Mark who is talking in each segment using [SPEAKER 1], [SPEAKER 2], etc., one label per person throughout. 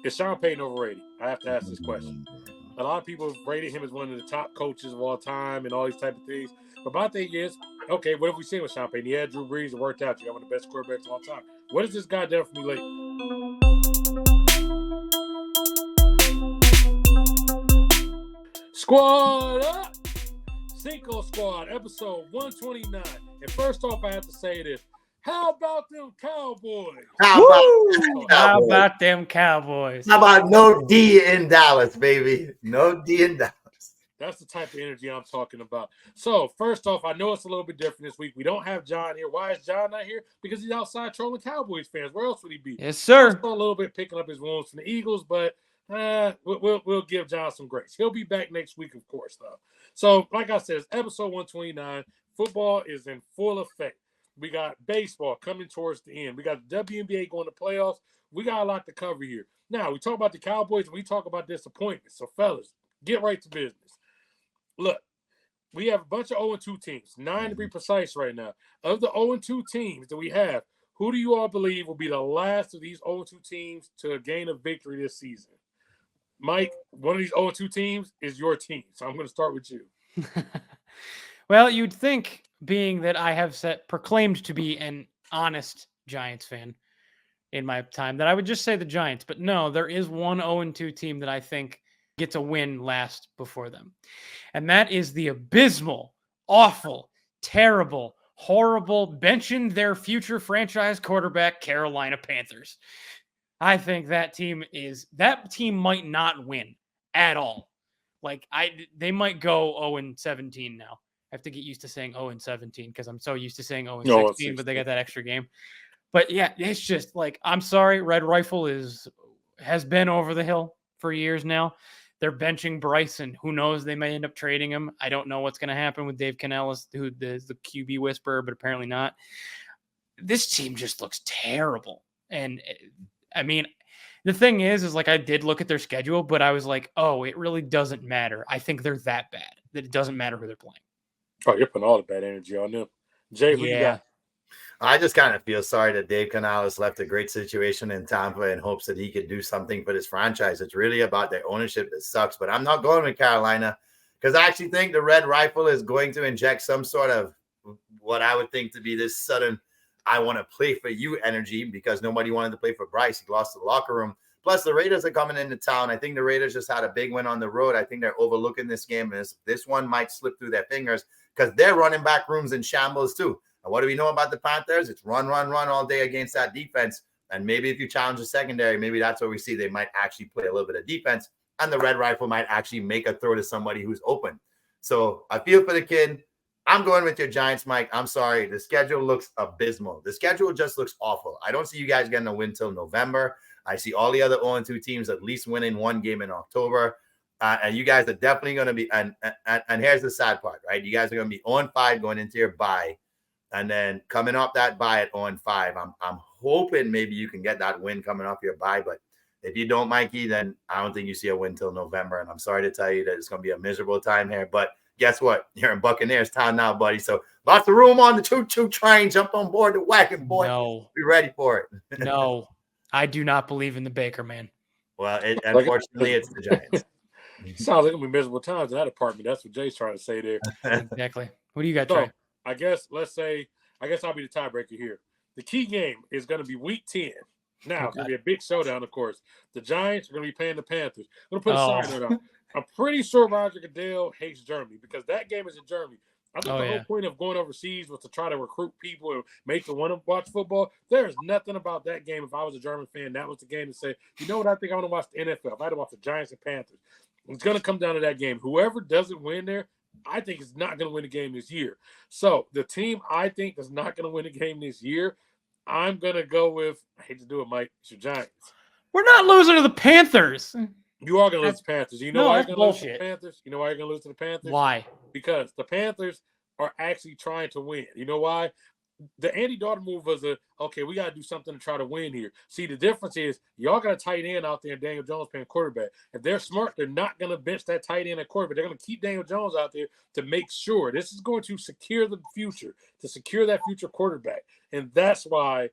[SPEAKER 1] Is Sean Payton overrated? I have to ask this question. A lot of people have rated him as one of the top coaches of all time and all these type of things. But my thing is, okay, what have we seen with Sean Payton? Yeah, Drew Brees, it worked out. You got one of the best quarterbacks of all time. What has this guy done for me lately? Squad up! Cinco Squad, episode 129. And first off, I have to say this. How about them Cowboys?
[SPEAKER 2] How
[SPEAKER 3] about them Cowboys?
[SPEAKER 2] How about no D in Dallas, baby? No D in Dallas.
[SPEAKER 1] That's the type of energy I'm talking about. So, first off, I know it's a little bit different this week. We don't have John here. Why is John not here? Because he's outside trolling Cowboys fans. Where else would he be?
[SPEAKER 3] Yes, sir.
[SPEAKER 1] Also a little bit picking up his wounds from the Eagles, but we'll give John some grace. He'll be back next week, of course, though. So, like I said, it's episode 129. Football is in full effect. We got baseball coming towards the end. We got the WNBA going to playoffs. We got a lot to cover here. Now, we talk about the Cowboys and we talk about disappointment. So, fellas, get right to business. Look, we have a bunch of 0-2 teams, 9 to be precise right now. Of the 0-2 teams that we have, who do you all believe will be the last of these 0-2 teams to gain a victory this season? Mike, one of these 0-2 teams is your team. So, I'm going to start with you.
[SPEAKER 3] Well, you'd think, being that I have proclaimed to be an honest Giants fan in my time, that I would just say the Giants. But no, there is one 0-2 team that I think gets a win last before them. And that is the abysmal, awful, terrible, horrible, benching their future franchise quarterback, Carolina Panthers. I think that team might not win at all. They might go 0-17 now. I have to get used to saying 0-17 because I'm so used to saying 0-16, but they got that extra game. But yeah, it's just I'm sorry, Red Rifle has been over the hill for years now. They're benching Bryson. Who knows? They may end up trading him. I don't know what's going to happen with Dave Canellis, who is the QB whisperer, but apparently not. This team just looks terrible. And I mean, the thing is I did look at their schedule, but I was like, oh, it really doesn't matter. I think they're that bad that it doesn't matter who they're playing.
[SPEAKER 1] Oh, you're putting all the bad energy on them. Jay, what you got?
[SPEAKER 2] I just kind of feel sorry that Dave Canales left a great situation in Tampa in hopes that he could do something for this franchise. It's really about their ownership that sucks. But I'm not going with Carolina because I actually think the Red Rifle is going to inject some sort of what I would think to be this sudden I want to play for you energy because nobody wanted to play for Bryce. He lost the locker room. Plus, the Raiders are coming into town. I think the Raiders just had a big win on the road. I think they're overlooking this game. This one might slip through their fingers because their running back room's in shambles too. And what do we know about the Panthers? It's run all day against that defense. And maybe if you challenge the secondary, maybe that's what we see. They might actually play a little bit of defense. And the Red Rifle might actually make a throw to somebody who's open. So I feel for the kid. I'm going with your Giants, Mike. I'm sorry. The schedule looks abysmal. The schedule just looks awful. I don't see you guys getting a win till November. I see all the other 0-2 teams at least winning one game in October. And you guys are definitely going to be, and here's the sad part, right? You guys are going to be 0-5 going into your bye. And then coming off that bye at 0-5, I'm hoping maybe you can get that win coming off your bye. But if you don't, Mikey, then I don't think you see a win till November. And I'm sorry to tell you that it's going to be a miserable time here. But guess what? You're in Buccaneers town now, buddy. So lots of room on the choo-choo train. Jump on board the wagon, boy.
[SPEAKER 3] No.
[SPEAKER 2] Be ready for it.
[SPEAKER 3] No, I do not believe in the Baker man.
[SPEAKER 2] Well, unfortunately, it's the Giants.
[SPEAKER 1] Sounds like it'll be miserable times in that apartment. That's what Jay's trying to say there.
[SPEAKER 3] Exactly. What do you got, Trey?
[SPEAKER 1] I guess I'll be the tiebreaker here. The key game is going to be week 10. Now, it's going to be a big showdown, of course. The Giants are going to be playing the Panthers. I'm going to put a side note on. I'm pretty sure Roger Goodell hates Germany because that game is in Germany. I think the whole point of going overseas was to try to recruit people and make them want to watch football. There's nothing about that game. If I was a German fan, that was the game to say, you know what, I think I want to watch the NFL. If I had to watch the Giants and Panthers, it's going to come down to that game. Whoever doesn't win there, I think is not going to win the game this year. So the team I think is not going to win the game this year, I'm going to go with, I hate to do it, Mike, it's your Giants.
[SPEAKER 3] We're not losing to the Panthers.
[SPEAKER 1] You are going to lose to the Panthers. You know why you're going to lose to the Panthers? You know why you're going to lose to the Panthers?
[SPEAKER 3] Why?
[SPEAKER 1] Because the Panthers are actually trying to win. You know why? The Andy Dalton move was okay, we got to do something to try to win here. See, the difference is y'all got a tight end out there and Daniel Jones playing quarterback. If they're smart, they're not going to bench that tight end at quarterback. They're going to keep Daniel Jones out there to make sure. This is going to secure the future, to secure that future quarterback. And that's why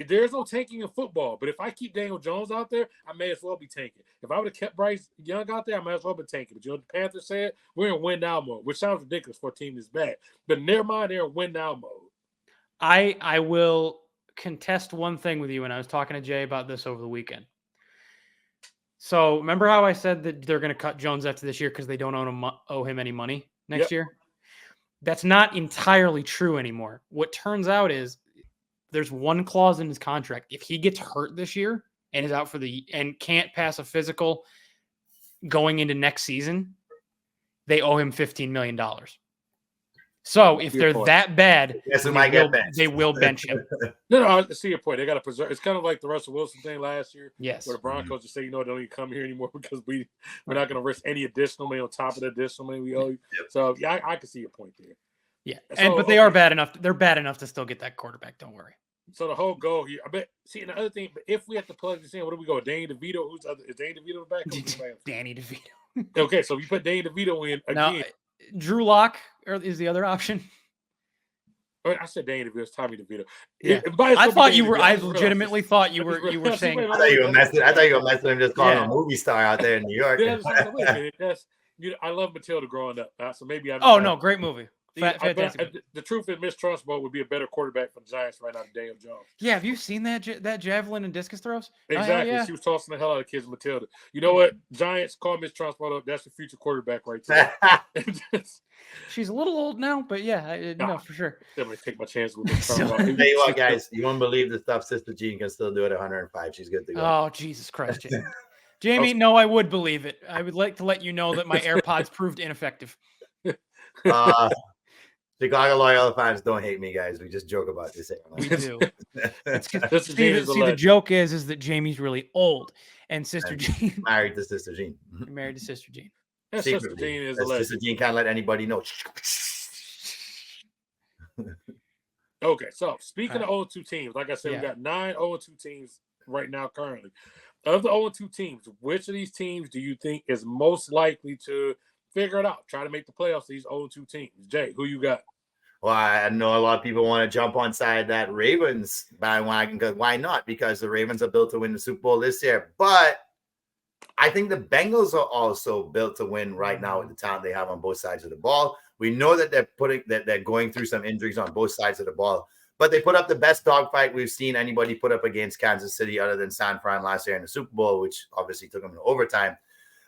[SPEAKER 1] there's no tanking in football. But if I keep Daniel Jones out there, I may as well be tanking. If I would have kept Bryce Young out there, I might as well be tanking. But you know what the Panthers said? We're in win now mode, which sounds ridiculous for a team this bad. But in their mind, they're in win now mode.
[SPEAKER 3] I will contest one thing with you, and I was talking to Jay about this over the weekend. So remember how I said that they're going to cut Jones after this year because they don't owe him any money next year? That's not entirely true anymore. What turns out is there's one clause in his contract. If he gets hurt this year and is out and can't pass a physical going into next season, they owe him $15 million. So if they're that bad, they will bench him.
[SPEAKER 1] No, I see your point. They got to preserve. It's kind of like the Russell Wilson thing last year.
[SPEAKER 3] Yes.
[SPEAKER 1] Where the Broncos just say, you know, don't even come here anymore because we're not going to risk any additional money on top of the additional money we owe you. Yep. So yeah, I can see your point there.
[SPEAKER 3] Yeah, but they are bad enough. They're bad enough to still get that quarterback. Don't worry.
[SPEAKER 1] So the whole goal here, I bet. See, and the other thing, if we have to plug this in, what do we go? Danny DeVito, is Danny DeVito back?
[SPEAKER 3] Danny DeVito.
[SPEAKER 1] Okay, so if you put Danny DeVito in again,
[SPEAKER 3] Drew Lock is the other option.
[SPEAKER 1] I said Danny DeVito. It's Tommy DeVito.
[SPEAKER 3] Yeah. I thought you were. I legitimately thought you were saying.
[SPEAKER 2] I thought you were messing him, just calling a movie star out there in New York.
[SPEAKER 1] I love Matilda growing up, so maybe I.
[SPEAKER 3] Oh no, great movie.
[SPEAKER 1] The truth is, Miss Trunchbull would be a better quarterback for the Giants right now than Daniel Jones.
[SPEAKER 3] Yeah, have you seen that javelin and discus throws?
[SPEAKER 1] Exactly. She was tossing the hell out of kids, Matilda. You know what? Giants call Miss Trunchbull up. That's the future quarterback right there.
[SPEAKER 3] She's a little old now, but yeah, no, for sure.
[SPEAKER 1] Definitely take my chance with Miss Trunchbull.
[SPEAKER 2] Tell you what, guys, you won't believe the stuff Sister Jean can still do at 105. She's good to go.
[SPEAKER 3] Oh, Jesus Christ, Jamie. Jamie, no, I would believe it. I would like to let you know that my AirPods proved ineffective.
[SPEAKER 2] Chicago Loyola fans don't hate me, guys. We just joke about this.
[SPEAKER 3] We do. The joke is that Jamie's really old, and Sister Jean
[SPEAKER 2] married to Sister Jean.
[SPEAKER 3] Married to Sister Jean.
[SPEAKER 1] Sister Jean is a legend.
[SPEAKER 2] Sister Jean can't let anybody know.
[SPEAKER 1] Okay, so speaking of 0-2 teams, like I said, we got 9 0-2 teams right now currently. Of the 0-2 teams, which of these teams do you think is most likely to figure it out, try to make the playoffs? These 0-2 teams. Jay, who you got?
[SPEAKER 2] Well, I know a lot of people want to jump on side that Ravens bandwagon. Why not? Because the Ravens are built to win the Super Bowl this year. But I think the Bengals are also built to win right now with the talent they have on both sides of the ball. We know that they're going through some injuries on both sides of the ball, but they put up the best dogfight we've seen anybody put up against Kansas City other than San Fran last year in the Super Bowl, which obviously took them to overtime.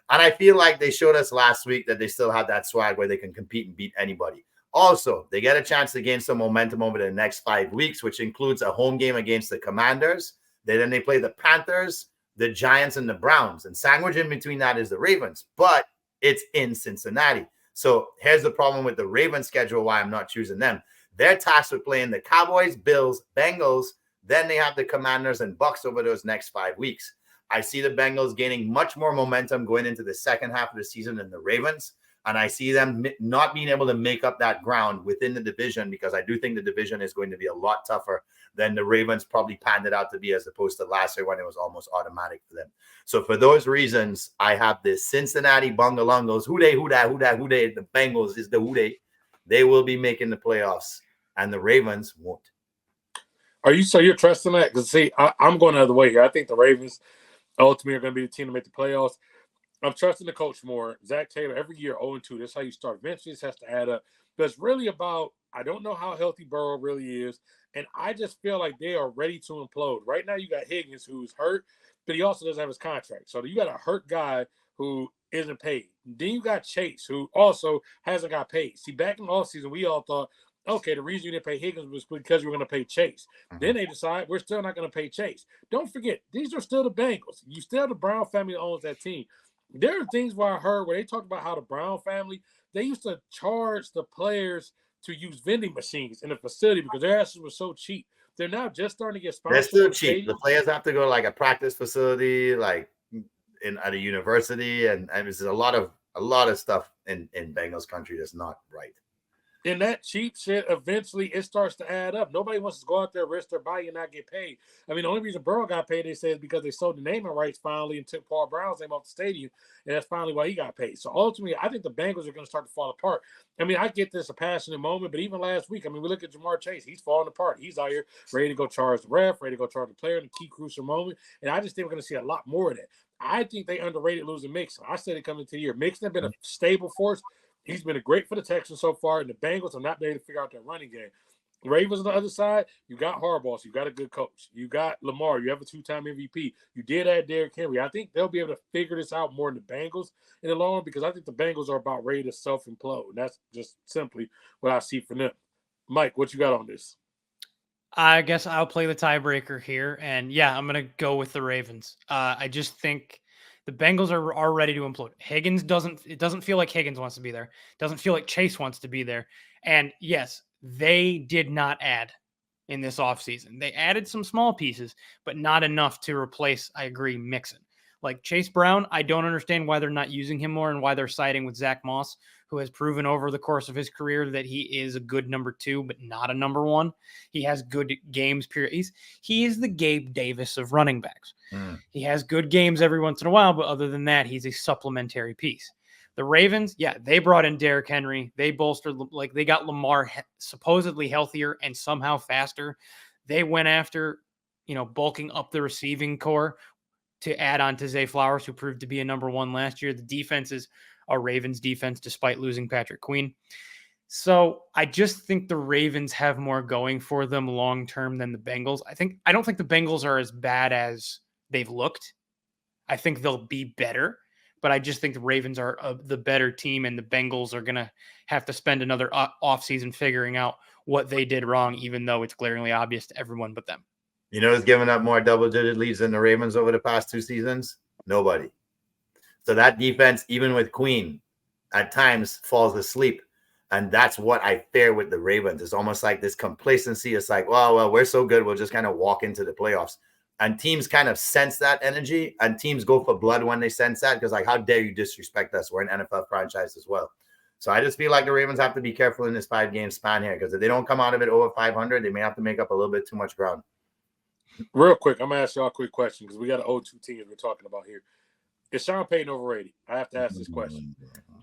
[SPEAKER 2] And I feel like they showed us last week that they still have that swag where they can compete and beat anybody. Also, they get a chance to gain some momentum over the next 5 weeks, which includes a home game against the Commanders. Then they play the Panthers, the Giants, and the Browns. And sandwiched in between that is the Ravens, but it's in Cincinnati. So here's the problem with the Ravens schedule, why I'm not choosing them. They're tasked with playing the Cowboys, Bills, Bengals. Then they have the Commanders and Bucks over those next 5 weeks. I see the Bengals gaining much more momentum going into the second half of the season than the Ravens. And I see them not being able to make up that ground within the division, because I do think the division is going to be a lot tougher than the Ravens probably panned it out to be, as opposed to last year when it was almost automatic for them. So for those reasons, I have the Cincinnati Bungalongos. Who they, the Bengals is the who they. They will be making the playoffs, and the Ravens won't.
[SPEAKER 1] So you're trusting that? Because see, I'm going the other way here. I think the Ravens ultimately are going to be the team to make the playoffs. I'm trusting the coach more. Zach Taylor, every year 0-2. That's how you start. Eventually, this has to add up. But it's really about, I don't know how healthy Burrow really is. And I just feel like they are ready to implode. Right now, you got Higgins, who's hurt, but he also doesn't have his contract. So you got a hurt guy who isn't paid. Then you got Chase, who also hasn't got paid. See, back in the offseason, we all thought, okay, the reason you didn't pay Higgins was because you were going to pay Chase. Mm-hmm. Then they decide we're still not going to pay Chase. Don't forget, these are still the Bengals. You still have the Brown family that owns that team. There are things where I heard where they talked about how the Brown family, they used to charge the players to use vending machines in the facility because their asses were so cheap. They're now just starting to get sponsored.
[SPEAKER 2] They're still cheap. The players have to go to like a practice facility, like at a university, and there's a lot of stuff in Bengals country that's not right.
[SPEAKER 1] And that cheap shit, eventually it starts to add up. Nobody wants to go out there, risk their body, and not get paid. I mean, the only reason Burrow got paid, they said, is because they sold the naming rights finally and took Paul Brown's name off the stadium, and that's finally why he got paid. So ultimately, I think the Bengals are going to start to fall apart. I mean, I get this a passionate moment, but even last week, I mean, we look at Jamar Chase. He's falling apart. He's out here ready to go charge the ref, ready to go charge the player in a key crucial moment. And I just think we're going to see a lot more of that. I think they underrated losing Mixon. I said it coming to the year. Mixon has been a stable force. He's been great for the Texans so far, and the Bengals are not there to figure out their running game. Ravens on the other side, you got Harbaugh, so you got a good coach. You got Lamar, you have a 2-time MVP. You did add Derrick Henry. I think they'll be able to figure this out more than the Bengals in the long run, because I think the Bengals are about ready to self-implode. And that's just simply what I see from them. Mike, what you got on this?
[SPEAKER 3] I guess I'll play the tiebreaker here. And yeah, I'm going to go with the Ravens. I just think the Bengals are ready to implode. It doesn't feel like Higgins wants to be there. It doesn't feel like Chase wants to be there. And yes, they did not add in this offseason. They added some small pieces, but not enough to replace, I agree, Mixon. Like Chase Brown, I don't understand why they're not using him more and why they're siding with Zach Moss, who has proven over the course of his career that he is a good number 2, but not a number 1. He has good games, period. He is the Gabe Davis of running backs. He has good games every once in a while, but other than that, he's a supplementary piece. The Ravens, yeah, they brought in Derrick Henry. They bolstered, like they got Lamar supposedly healthier and somehow faster. They went after, bulking up the receiving core to add on to Zay Flowers, who proved to be a number 1 last year. The defense is a Ravens defense, despite losing Patrick Queen. So I just think the Ravens have more going for them long-term than the Bengals. I don't think the Bengals are as bad as they've looked. I think they'll be better, but I just think the Ravens are the better team, and the Bengals are going to have to spend another offseason figuring out what they did wrong, even though it's glaringly obvious to everyone but them.
[SPEAKER 2] You know who's given up more double-digit leads than the Ravens over the past 2 seasons? Nobody. So that defense, even with Queen, at times falls asleep. And that's what I fear with the Ravens. It's almost like this complacency. It's like, well, we're so good, we'll just kind of walk into the playoffs. And teams kind of sense that energy, and teams go for blood when they sense that, because, like, how dare you disrespect us? We're an NFL franchise as well. So I just feel like the Ravens have to be careful in this 5-game span here, because if they don't come out of it over 500, they may have to make up a little bit too much ground.
[SPEAKER 1] Real quick, I'm going to ask y'all a quick question, because we got an 0-2 team we're talking about here. Is Sean Payton overrated? I have to ask this question.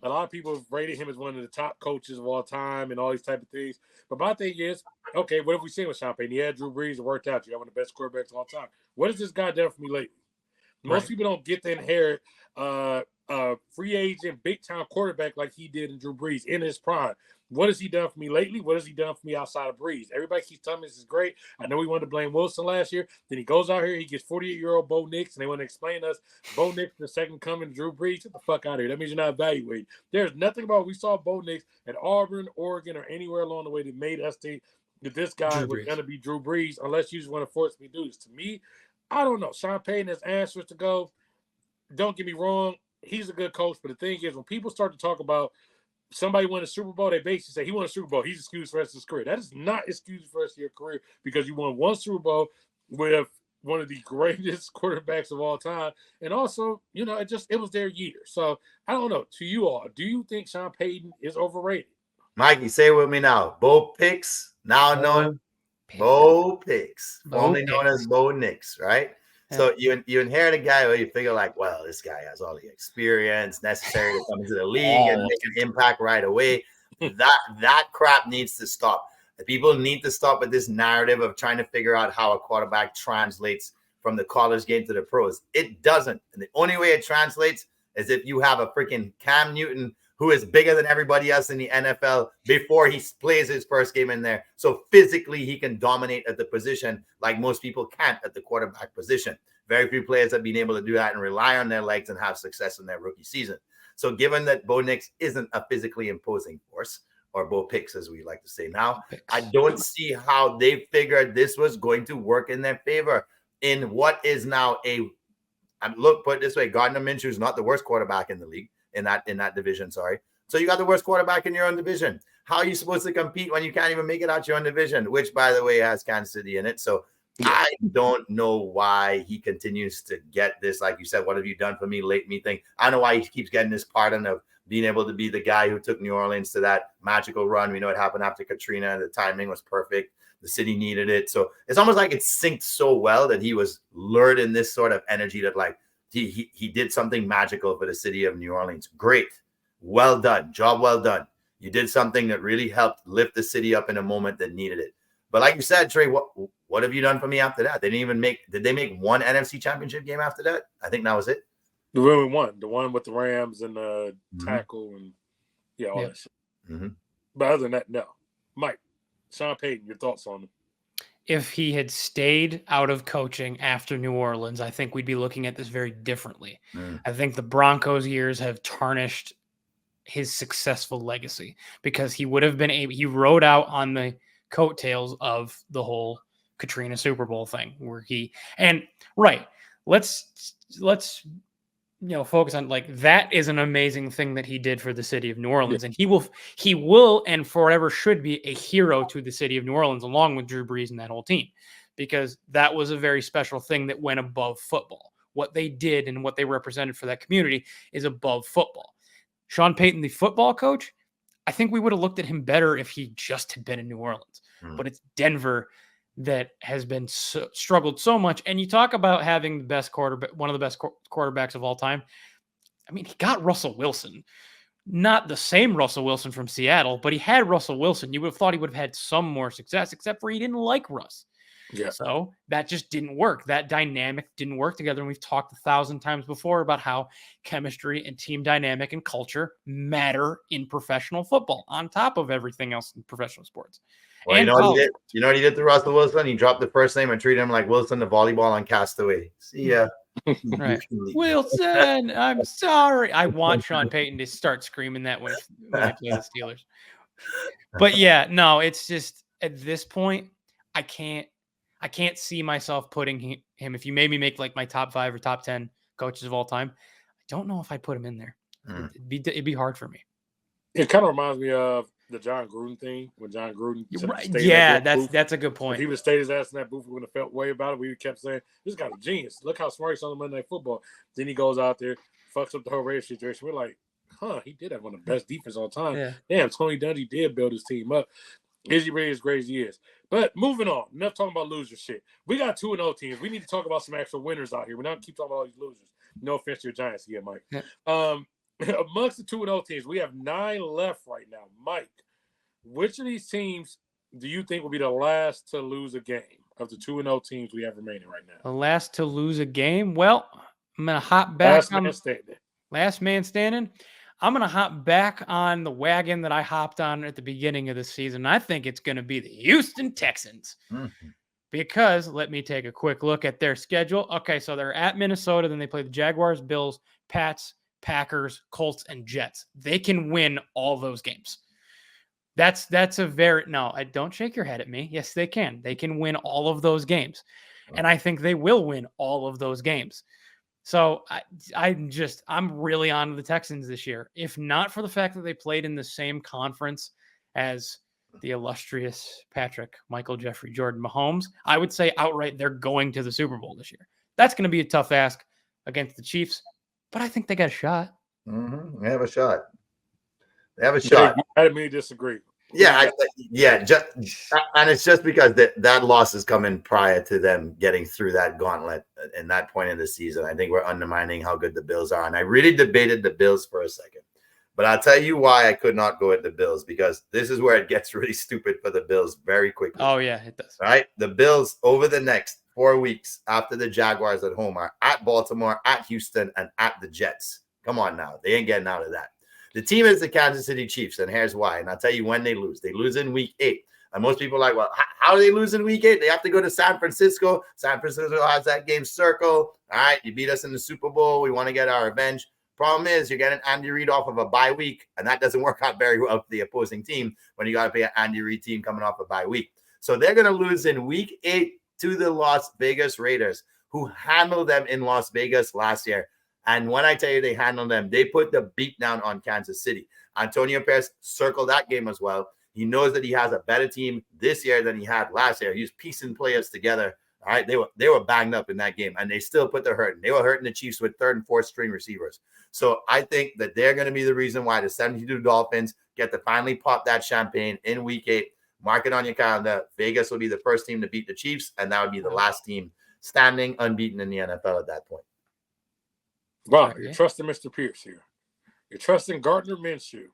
[SPEAKER 1] A lot of people have rated him as one of the top coaches of all time and all these type of things. But my thing is, okay, what have we seen with Sean Payton? He had Drew Brees, it worked out. You got one of the best quarterbacks of all time. What has this guy done for me lately? Most people don't get to inherit free agent, big-time quarterback like he did in Drew Brees in his prime. What has he done for me lately? What has he done for me outside of Brees? Everybody keeps telling me this is great. I know we wanted to blame Wilson last year. Then he goes out here, he gets 48-year-old Bo Nix, and they want to explain to us Bo Nix the second coming to Drew Brees. Get the fuck out of here. That means you're not evaluating. There's nothing about we saw Bo Nix at Auburn, Oregon, or anywhere along the way that made us think that this guy was going to be Drew Brees, unless you just want to force me to do this. To me, I don't know. Sean Payton has answers to go. Don't get me wrong. He's a good coach, but the thing is, when people start to talk about somebody won a Super Bowl, they basically say he won a Super Bowl, he's excused for the rest of his career. That is not excused for the rest of your career, because you won one Super Bowl with one of the greatest quarterbacks of all time. And also, it was their year. So I don't know. To you all, do you think Sean Payton is overrated?
[SPEAKER 2] Mikey, say it with me now. Bo Picks, now known Bo Picks, formerly known as Bo Nix, right? Yeah. So you inherit a guy where you figure, like, well, this guy has all the experience necessary to come into the league and make an impact right away. That crap needs to stop. The people need to stop with this narrative of trying to figure out how a quarterback translates from the college game to the pros. It doesn't. And the only way it translates is if you have a freaking Cam Newton who is bigger than everybody else in the NFL before he plays his first game in there. So physically, he can dominate at the position like most people can't at the quarterback position. Very few players have been able to do that and rely on their legs and have success in their rookie season. So given that Bo Nix isn't a physically imposing force, or Bo Picks, as we like to say now, I don't see how they figured this was going to work in their favor in what is now put it this way, Gardner Minshew is not the worst quarterback in the league. In that division, sorry. So you got the worst quarterback in your own division. How are you supposed to compete when you can't even make it out your own division, which, by the way, has Kansas City in it? So I don't know why he continues to get this. Like you said, what have you done for me? Me thing. I don't know why he keeps getting this pardon of being able to be the guy who took New Orleans to that magical run. We know it happened after Katrina. The timing was perfect. The city needed it. So it's almost like it synced so well that he was lured in this sort of energy that like he did something magical for the city of New Orleans. Great. Well done. Job well done. You did something that really helped lift the city up in a moment that needed it. But like you said, Trey, what have you done for me after that? They didn't even did they make one NFC championship game after that? I think that was it.
[SPEAKER 1] The one with the Rams and the tackle and all that shit.
[SPEAKER 2] Mm-hmm.
[SPEAKER 1] But other than that, no. Mike, Sean Payton, your thoughts on him?
[SPEAKER 3] If he had stayed out of coaching after New Orleans, I think we'd be looking at this very differently. I think the Broncos years have tarnished his successful legacy because he would have been he rode out on the coattails of the whole Katrina Super Bowl thing where let's focus on like that is an amazing thing that he did for the city of New Orleans, and he will and forever should be a hero to the city of New Orleans along with Drew Brees and that whole team, because that was a very special thing that went above football. What they did and what they represented for that community is above football. Sean Payton, the football coach, I think we would have looked at him better if he just had been in New Orleans, but it's Denver that has been struggled so much. And you talk about having the best quarterback, one of the best quarterbacks of all time. I mean, he got Russell Wilson, not the same Russell Wilson from Seattle, but he had Russell Wilson. You would have thought he would have had some more success, except for he didn't like Russ.
[SPEAKER 1] Yeah.
[SPEAKER 3] So that just didn't work. That dynamic didn't work together. And we've talked 1,000 times before about how chemistry and team dynamic and culture matter in professional football on top of everything else in professional sports.
[SPEAKER 2] Well, you know what he did? You know what he did to Russell Wilson? He dropped the first name and treated him like Wilson the volleyball on Castaway. See ya.
[SPEAKER 3] Right. Wilson, I'm sorry. I want Sean Payton to start screaming that when they play the Steelers. But yeah, no, it's just at this point, I can't see myself putting him. If you made me make like my top 5 or top 10 coaches of all time, I don't know if I'd put him in there. It'd be hard for me.
[SPEAKER 1] It kind of reminds me of the John Gruden thing when John Gruden.
[SPEAKER 3] Right. Yeah, that's a good point.
[SPEAKER 1] If he would have stayed his ass in that booth, we wouldn't have felt way about it. We kept saying, this guy's a genius. Look how smart he's on the Monday Night Football. Then he goes out there, fucks up the whole radio situation. We're like, he did have one of the best defense all time.
[SPEAKER 3] Yeah.
[SPEAKER 1] Damn, Tony Dungy did build his team up. Is he really as great as he is? But moving on, enough talking about loser shit. We got 2-0 teams. We need to talk about some actual winners out here. We're not keep talking about all these losers. No offense to your Giants here, Mike.
[SPEAKER 3] Yeah.
[SPEAKER 1] Amongst the 2-0 teams, we have 9 left right now. Mike, which of these teams do you think will be the last to lose a game of the 2-0 teams we have remaining right now?
[SPEAKER 3] The last to lose a game? Well, I'm going to hop back. Last man standing. I'm going to hop back on the wagon that I hopped on at the beginning of the season. I think it's going to be the Houston Texans. Because let me take a quick look at their schedule. Okay, so they're at Minnesota. Then they play the Jaguars, Bills, Pats, Packers, Colts, and Jets. They can win all those games. That's a very I don't shake your head at me. Yes, they can. They can win all of those games. And I think they will win all of those games. So I'm really on to the Texans this year. If not for the fact that they played in the same conference as the illustrious Michael Jeffrey Jordan Mahomes, I would say outright they're going to the Super Bowl this year. That's going to be a tough ask against the Chiefs, but I think they got a shot.
[SPEAKER 2] They have a shot. They have a shot.
[SPEAKER 1] I didn't mean to disagree.
[SPEAKER 2] Yeah, and it's just because that loss is coming prior to them getting through that gauntlet in that point in the season. I think we're undermining how good the Bills are, and I really debated the Bills for a second, but I'll tell you why I could not go with the Bills, because this is where it gets really stupid for the Bills very quickly.
[SPEAKER 3] Oh yeah, it does.
[SPEAKER 2] Right, the Bills over the next 4 weeks after the Jaguars at home are at Baltimore, at Houston, and at the Jets. Come on now, they ain't getting out of that. The team is the Kansas City Chiefs, and here's why. And I'll tell you when they lose. They lose in week 8. And most people are like, well, how do they lose in week 8? They have to go to San Francisco. San Francisco has that game circled. All right, you beat us in the Super Bowl. We want to get our revenge. Problem is, you're getting Andy Reid off of a bye week, and that doesn't work out very well for the opposing team when you got to play an Andy Reid team coming off a bye week. So they're going to lose in week 8 to the Las Vegas Raiders, who handled them in Las Vegas last year. And when I tell you they handled them, they put the beat down on Kansas City. Antonio Pierce circled that game as well. He knows that he has a better team this year than he had last year. He's piecing players together All right, they were banged up in that game, and they still put their hurting. They were hurting the Chiefs with third and fourth string receivers. So I think that they're going to be the reason why the 72 Dolphins get to finally pop that champagne in Week 8. Mark it on your calendar. Vegas will be the first team to beat the Chiefs, and that would be the last team standing unbeaten in the NFL at that point.
[SPEAKER 1] Wow, you're trusting Mr. Pierce here. You're trusting Gardner Minshew.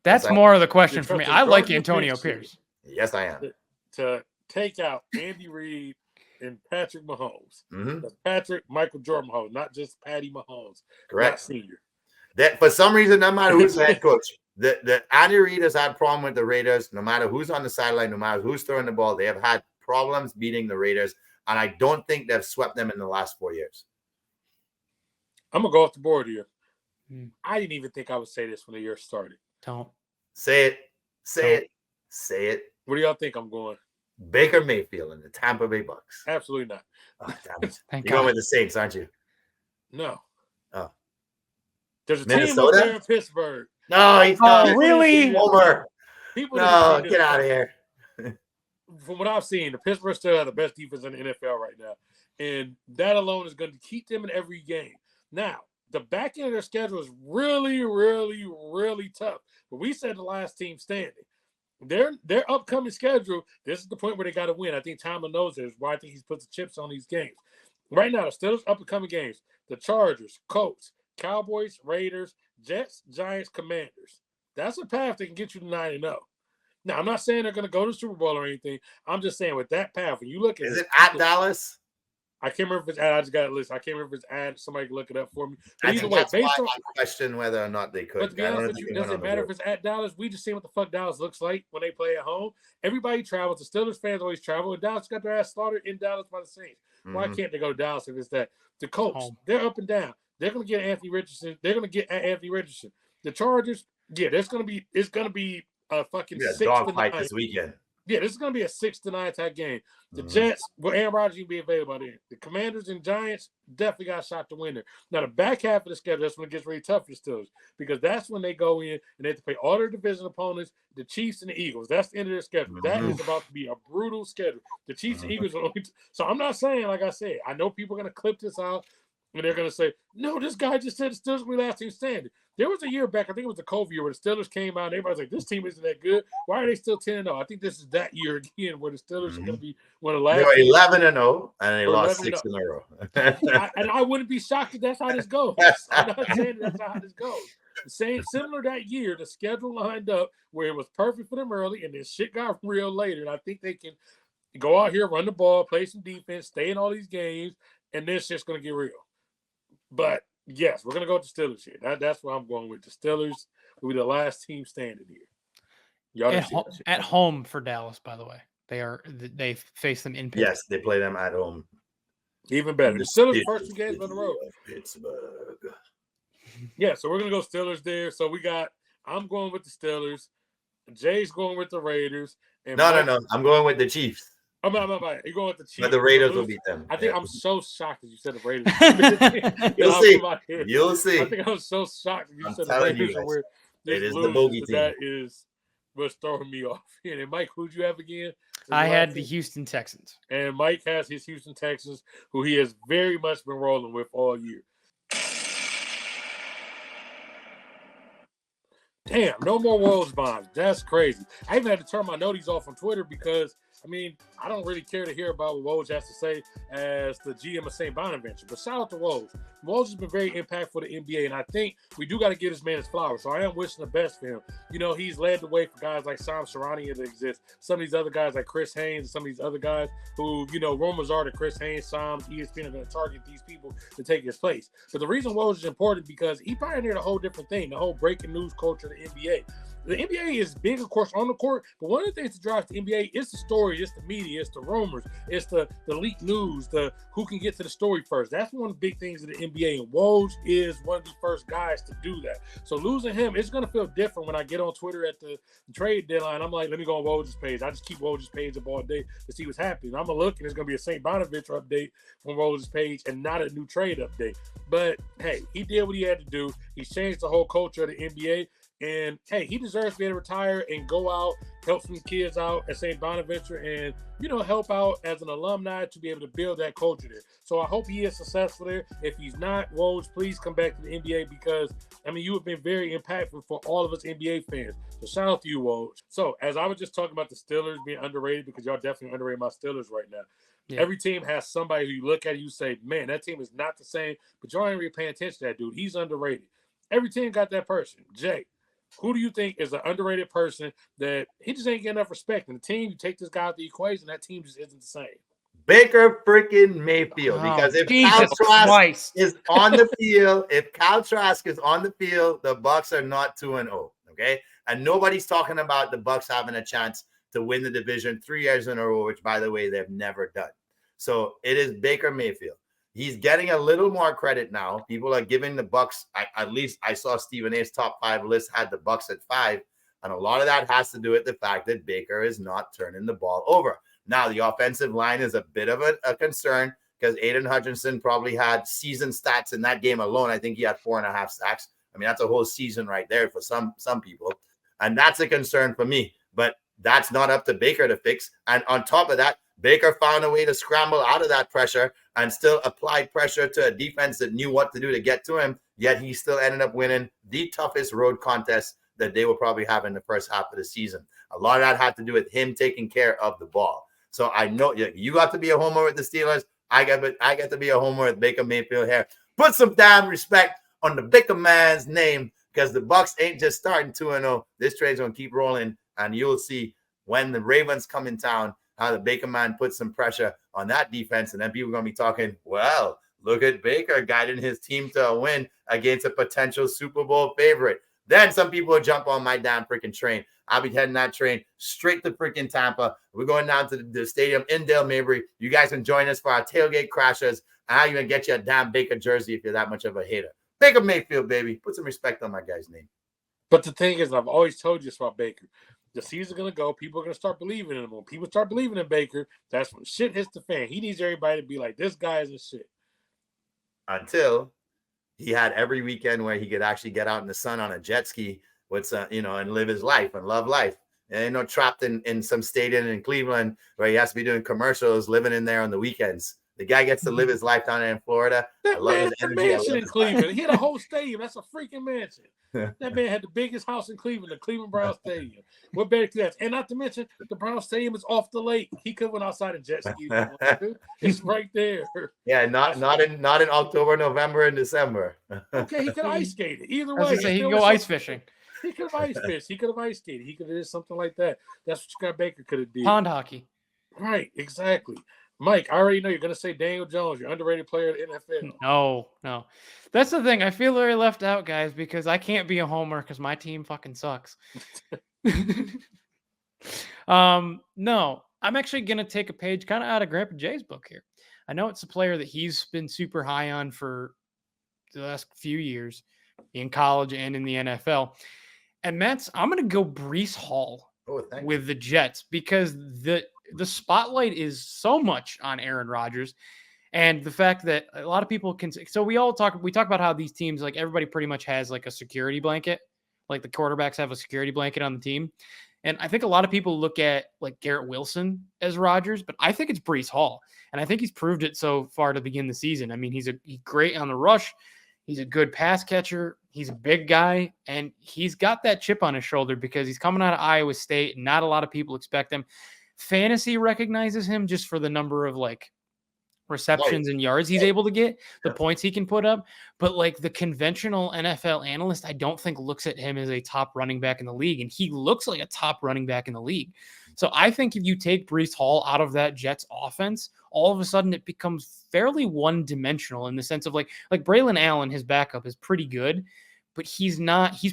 [SPEAKER 3] That's more of the question for me. I like Antonio Pierce.
[SPEAKER 2] Yes, I am.
[SPEAKER 1] To take out Andy Reid and Patrick Mahomes.
[SPEAKER 2] Mm-hmm.
[SPEAKER 1] That's Patrick Michael Jordan Mahomes, not just Patty Mahomes.
[SPEAKER 2] Correct.
[SPEAKER 1] Senior.
[SPEAKER 2] That for some reason, no matter who's the head coach, the Andy Reid has had problem with the Raiders. No matter who's on the sideline, no matter who's throwing the ball, they have had problems beating the Raiders, and I don't think they've swept them in the last 4 years.
[SPEAKER 1] I'm gonna go off the board here. I didn't even think I would say this when the year started.
[SPEAKER 3] Don't
[SPEAKER 2] say it. Say it. Say it.
[SPEAKER 1] Where do y'all think I'm going?
[SPEAKER 2] Baker Mayfield and the Tampa Bay Bucks.
[SPEAKER 1] Absolutely not.
[SPEAKER 2] Oh, damn it. You're going with the Saints, aren't you?
[SPEAKER 1] No.
[SPEAKER 2] Oh.
[SPEAKER 1] There's a team up there in Pittsburgh.
[SPEAKER 2] No, he's not.
[SPEAKER 3] Really?
[SPEAKER 2] Over. No, get out of here.
[SPEAKER 1] From what I've seen, the Pittsburgh still have the best defense in the NFL right now. And that alone is going to keep them in every game. Now, the back end of their schedule is really, really, really tough. But we said the last team standing. Their upcoming schedule, this is the point where they got to win. I think Tomlin knows this. Why I think he's put the chips on these games. Right now, the Steelers' upcoming games, the Chargers, Colts, Cowboys, Raiders, Jets, Giants, Commanders. That's a path that can get you to 9-0. Now, I'm not saying they're going to go to the Super Bowl or anything. I'm just saying with that path, when you look at
[SPEAKER 2] it at Dallas?
[SPEAKER 1] I can't remember if it's ad. I just got a list. I can't remember if it's ad. Somebody can look it up for me. But
[SPEAKER 2] either way, based on I question whether or not they could.
[SPEAKER 1] But to be honest with you, does it matter if it's at Dallas? We just see what the fuck Dallas looks like when they play at home. Everybody travels. The Steelers fans always travel. And Dallas got their ass slaughtered in Dallas by the Saints. Why can't they go to Dallas if it's that? The Colts, they're up and down. They're going to get Anthony Richardson. They're going to get Anthony Richardson. The Chargers, it's going to be a fucking 6-9
[SPEAKER 2] this weekend.
[SPEAKER 1] Yeah, this is going to be a 6-9 type game. The Jets, Aaron Rodgers will be available there. The Commanders and Giants definitely got a shot to win there. Now, the back half of the schedule, that's when it gets really tough for the Steelers because that's when they go in and they have to play all their division opponents, the Chiefs and the Eagles. That's the end of their schedule. That is about to be a brutal schedule. The Chiefs and Eagles are only so I'm not saying, like I said, I know people are going to clip this out and they're going to say, no, this guy just said the Steelers will be last team standing. There was a year back, I think it was the COVID year, where the Steelers came out and everybody's like, this team isn't that good. Why are they still 10-0? I think this is that year again where the Steelers are going to be one of the last.
[SPEAKER 2] They were 11-0, and they lost 6 in a row.
[SPEAKER 1] And I wouldn't be shocked if that's how this goes. I'm not saying that's how this goes. Similar that year, the schedule lined up where it was perfect for them early, and then shit got real later. And I think they can go out here, run the ball, play some defense, stay in all these games, and then shit's going to get real. But yes, we're going to go with the Steelers here. That's what I'm going with. The Steelers will be the last team standing here. Y'all
[SPEAKER 3] at home for Dallas, by the way. They face them in Pittsburgh.
[SPEAKER 2] Yes, they play them at home.
[SPEAKER 1] Even better. The Steelers' first 2 games on the road.
[SPEAKER 2] Pittsburgh.
[SPEAKER 1] Yeah, so we're going to go Steelers there. So I'm going with the Steelers. Jay's going with the Raiders. And
[SPEAKER 2] No. I'm going with the Chiefs.
[SPEAKER 1] I'm not. You're going with the Chiefs.
[SPEAKER 2] But the Raiders will beat them.
[SPEAKER 1] I think I'm so shocked that you said the Raiders.
[SPEAKER 2] You'll see.
[SPEAKER 1] I think I'm so shocked that you said the Raiders are where
[SPEAKER 2] it is the bogey team.
[SPEAKER 1] That is what's throwing me off. And Mike, who'd you have again?
[SPEAKER 3] I had the Houston Texans.
[SPEAKER 1] And Mike has his Houston Texans, who he has very much been rolling with all year. Damn, no more Woj bombs. That's crazy. I even had to turn my noties off on Twitter because, I don't really care to hear about what Woj has to say as the GM of St. Bonaventure. But shout out to Woj. Woj has been very impactful for the NBA, and I think we do got to give this man his flowers. So I am wishing the best for him. He's led the way for guys like Sam Sharania that exist. Some of these other guys like Chris Haynes and some of these other guys who, rumors are that Chris Haynes, Sam, ESPN are going to target these people to take his place. But the reason Woj is important because he pioneered a whole different thing, the whole breaking news culture of the NBA. The NBA is big, of course, on the court, but one of the things that drives the NBA is the story, it's the media, it's the rumors, it's the leaked news, the who can get to the story first. That's one of the big things of the NBA, and Woj is one of the first guys to do that. So losing him, it's going to feel different when I get on Twitter at the trade deadline. I'm like, let me go on Woj's page. I just keep Woj's page up all day to see what's happening. I'm going to look, and it's going to be a St. Bonaventure update from Woj's page and not a new trade update. But, hey, he did what he had to do. He's changed the whole culture of the NBA. And hey, he deserves to be able to retire and go out, help some kids out at St. Bonaventure, and help out as an alumni to be able to build that culture there. So I hope he is successful there. If he's not, Woj, please come back to the NBA because you have been very impactful for all of us NBA fans. So shout out to you, Woj. So as I was just talking about the Steelers being underrated, because y'all definitely underrated my Steelers right now. Yeah. Every team has somebody who you look at and you say, man, that team is not the same, but y'all ain't really paying attention to that dude. He's underrated. Every team got that person. Jay, who do you think is an underrated person that he just ain't getting enough respect? In the team, you take this guy out the equation, that team just isn't the same.
[SPEAKER 2] Baker freaking Mayfield. Because if Kyle Trask is on the field, the Bucs are not 2-0. Okay. And nobody's talking about the Bucs having a chance to win the division 3 years in a row, which, by the way, they've never done. So it is Baker Mayfield. He's getting a little more credit now. People are giving the Bucs. At least I saw Stephen A's top 5 list had the Bucs at 5, and a lot of that has to do with the fact that Baker is not turning the ball over. Now the offensive line is a bit of a concern because Aiden Hutchinson probably had season stats in that game alone. I think he had 4.5 sacks. That's a whole season right there for some people, and that's a concern for me. But that's not up to Baker to fix. And on top of that, Baker found a way to scramble out of that pressure and still applied pressure to a defense that knew what to do to get to him, yet he still ended up winning the toughest road contest that they will probably have in the first half of the season. A lot of that had to do with him taking care of the ball. So I know you got to be a homer with the Steelers. I got to be a homer with Baker Mayfield here. Put some damn respect on the Baker man's name because the Bucs ain't just starting 2-0. This trade's going to keep rolling, and you'll see when the Ravens come in town how the Baker man puts some pressure on that defense, and then people are going to be talking, well, look at Baker guiding his team to a win against a potential Super Bowl favorite. Then some people will jump on my damn freaking train. I'll be heading that train straight to freaking Tampa. We're going down to the stadium in Dale Mabry. You guys can join us for our tailgate crashers, and I'll even get you a damn Baker jersey if you're that much of a hater. Baker Mayfield, baby. Put some respect on my guy's name.
[SPEAKER 1] But the thing is, I've always told you this about Baker. The season's going to go. People are going to start believing in him. When people start believing in Baker, that's when shit hits the fan. He needs everybody to be like, this guy isn't shit.
[SPEAKER 2] Until he had every weekend where he could actually get out in the sun on a jet ski with, and live his life and love life. And, trapped in some stadium in Cleveland where he has to be doing commercials, living in there on the weekends. The guy gets to live his life down there in Florida.
[SPEAKER 1] That man had a mansion in Cleveland. He had a whole stadium. That's a freaking mansion. That man had the biggest house in Cleveland, the Cleveland Browns Stadium. What better to that? And not to mention, the Browns Stadium is off the lake. He could have went outside and jet ski. It's right there.
[SPEAKER 2] Yeah, not in October, November, and December.
[SPEAKER 1] Okay, he could ice skate it. Either way,
[SPEAKER 3] he can go ice fishing.
[SPEAKER 1] He could have ice fished. He could have ice skated. He could have did something like that. That's what Scott Baker could have did.
[SPEAKER 3] Pond hockey.
[SPEAKER 1] Right, exactly. Mike, I already know you're going to say Daniel Jones, your underrated player in the NFL.
[SPEAKER 3] No. That's the thing. I feel very left out, guys, because I can't be a homer because my team fucking sucks. No, I'm actually going to take a page kind of out of Grandpa Jay's book here. I know it's a player that he's been super high on for the last few years in college and in the NFL. And I'm going to go Breece Hall with the Jets because the spotlight is so much on Aaron Rodgers, and the fact that a lot of people can. So we talk about how these teams, like everybody pretty much has like a security blanket, like the quarterbacks have a security blanket on the team. And I think a lot of people look at like Garrett Wilson as Rodgers, but I think it's Breece Hall. And I think he's proved it so far to begin the season. I mean, he's great on the rush. He's a good pass catcher. He's a big guy, and he's got that chip on his shoulder because he's coming out of Iowa State. And not a lot of people expect him. Fantasy recognizes him just for the number of like receptions and yards he's able to get, the points he can put up. But like the conventional NFL analyst, I don't think looks at him as a top running back in the league. And he looks like a top running back in the league. So I think if you take Breece Hall out of that Jets offense, all of a sudden it becomes fairly one-dimensional in the sense of like Braylon Allen, his backup is pretty good, but he's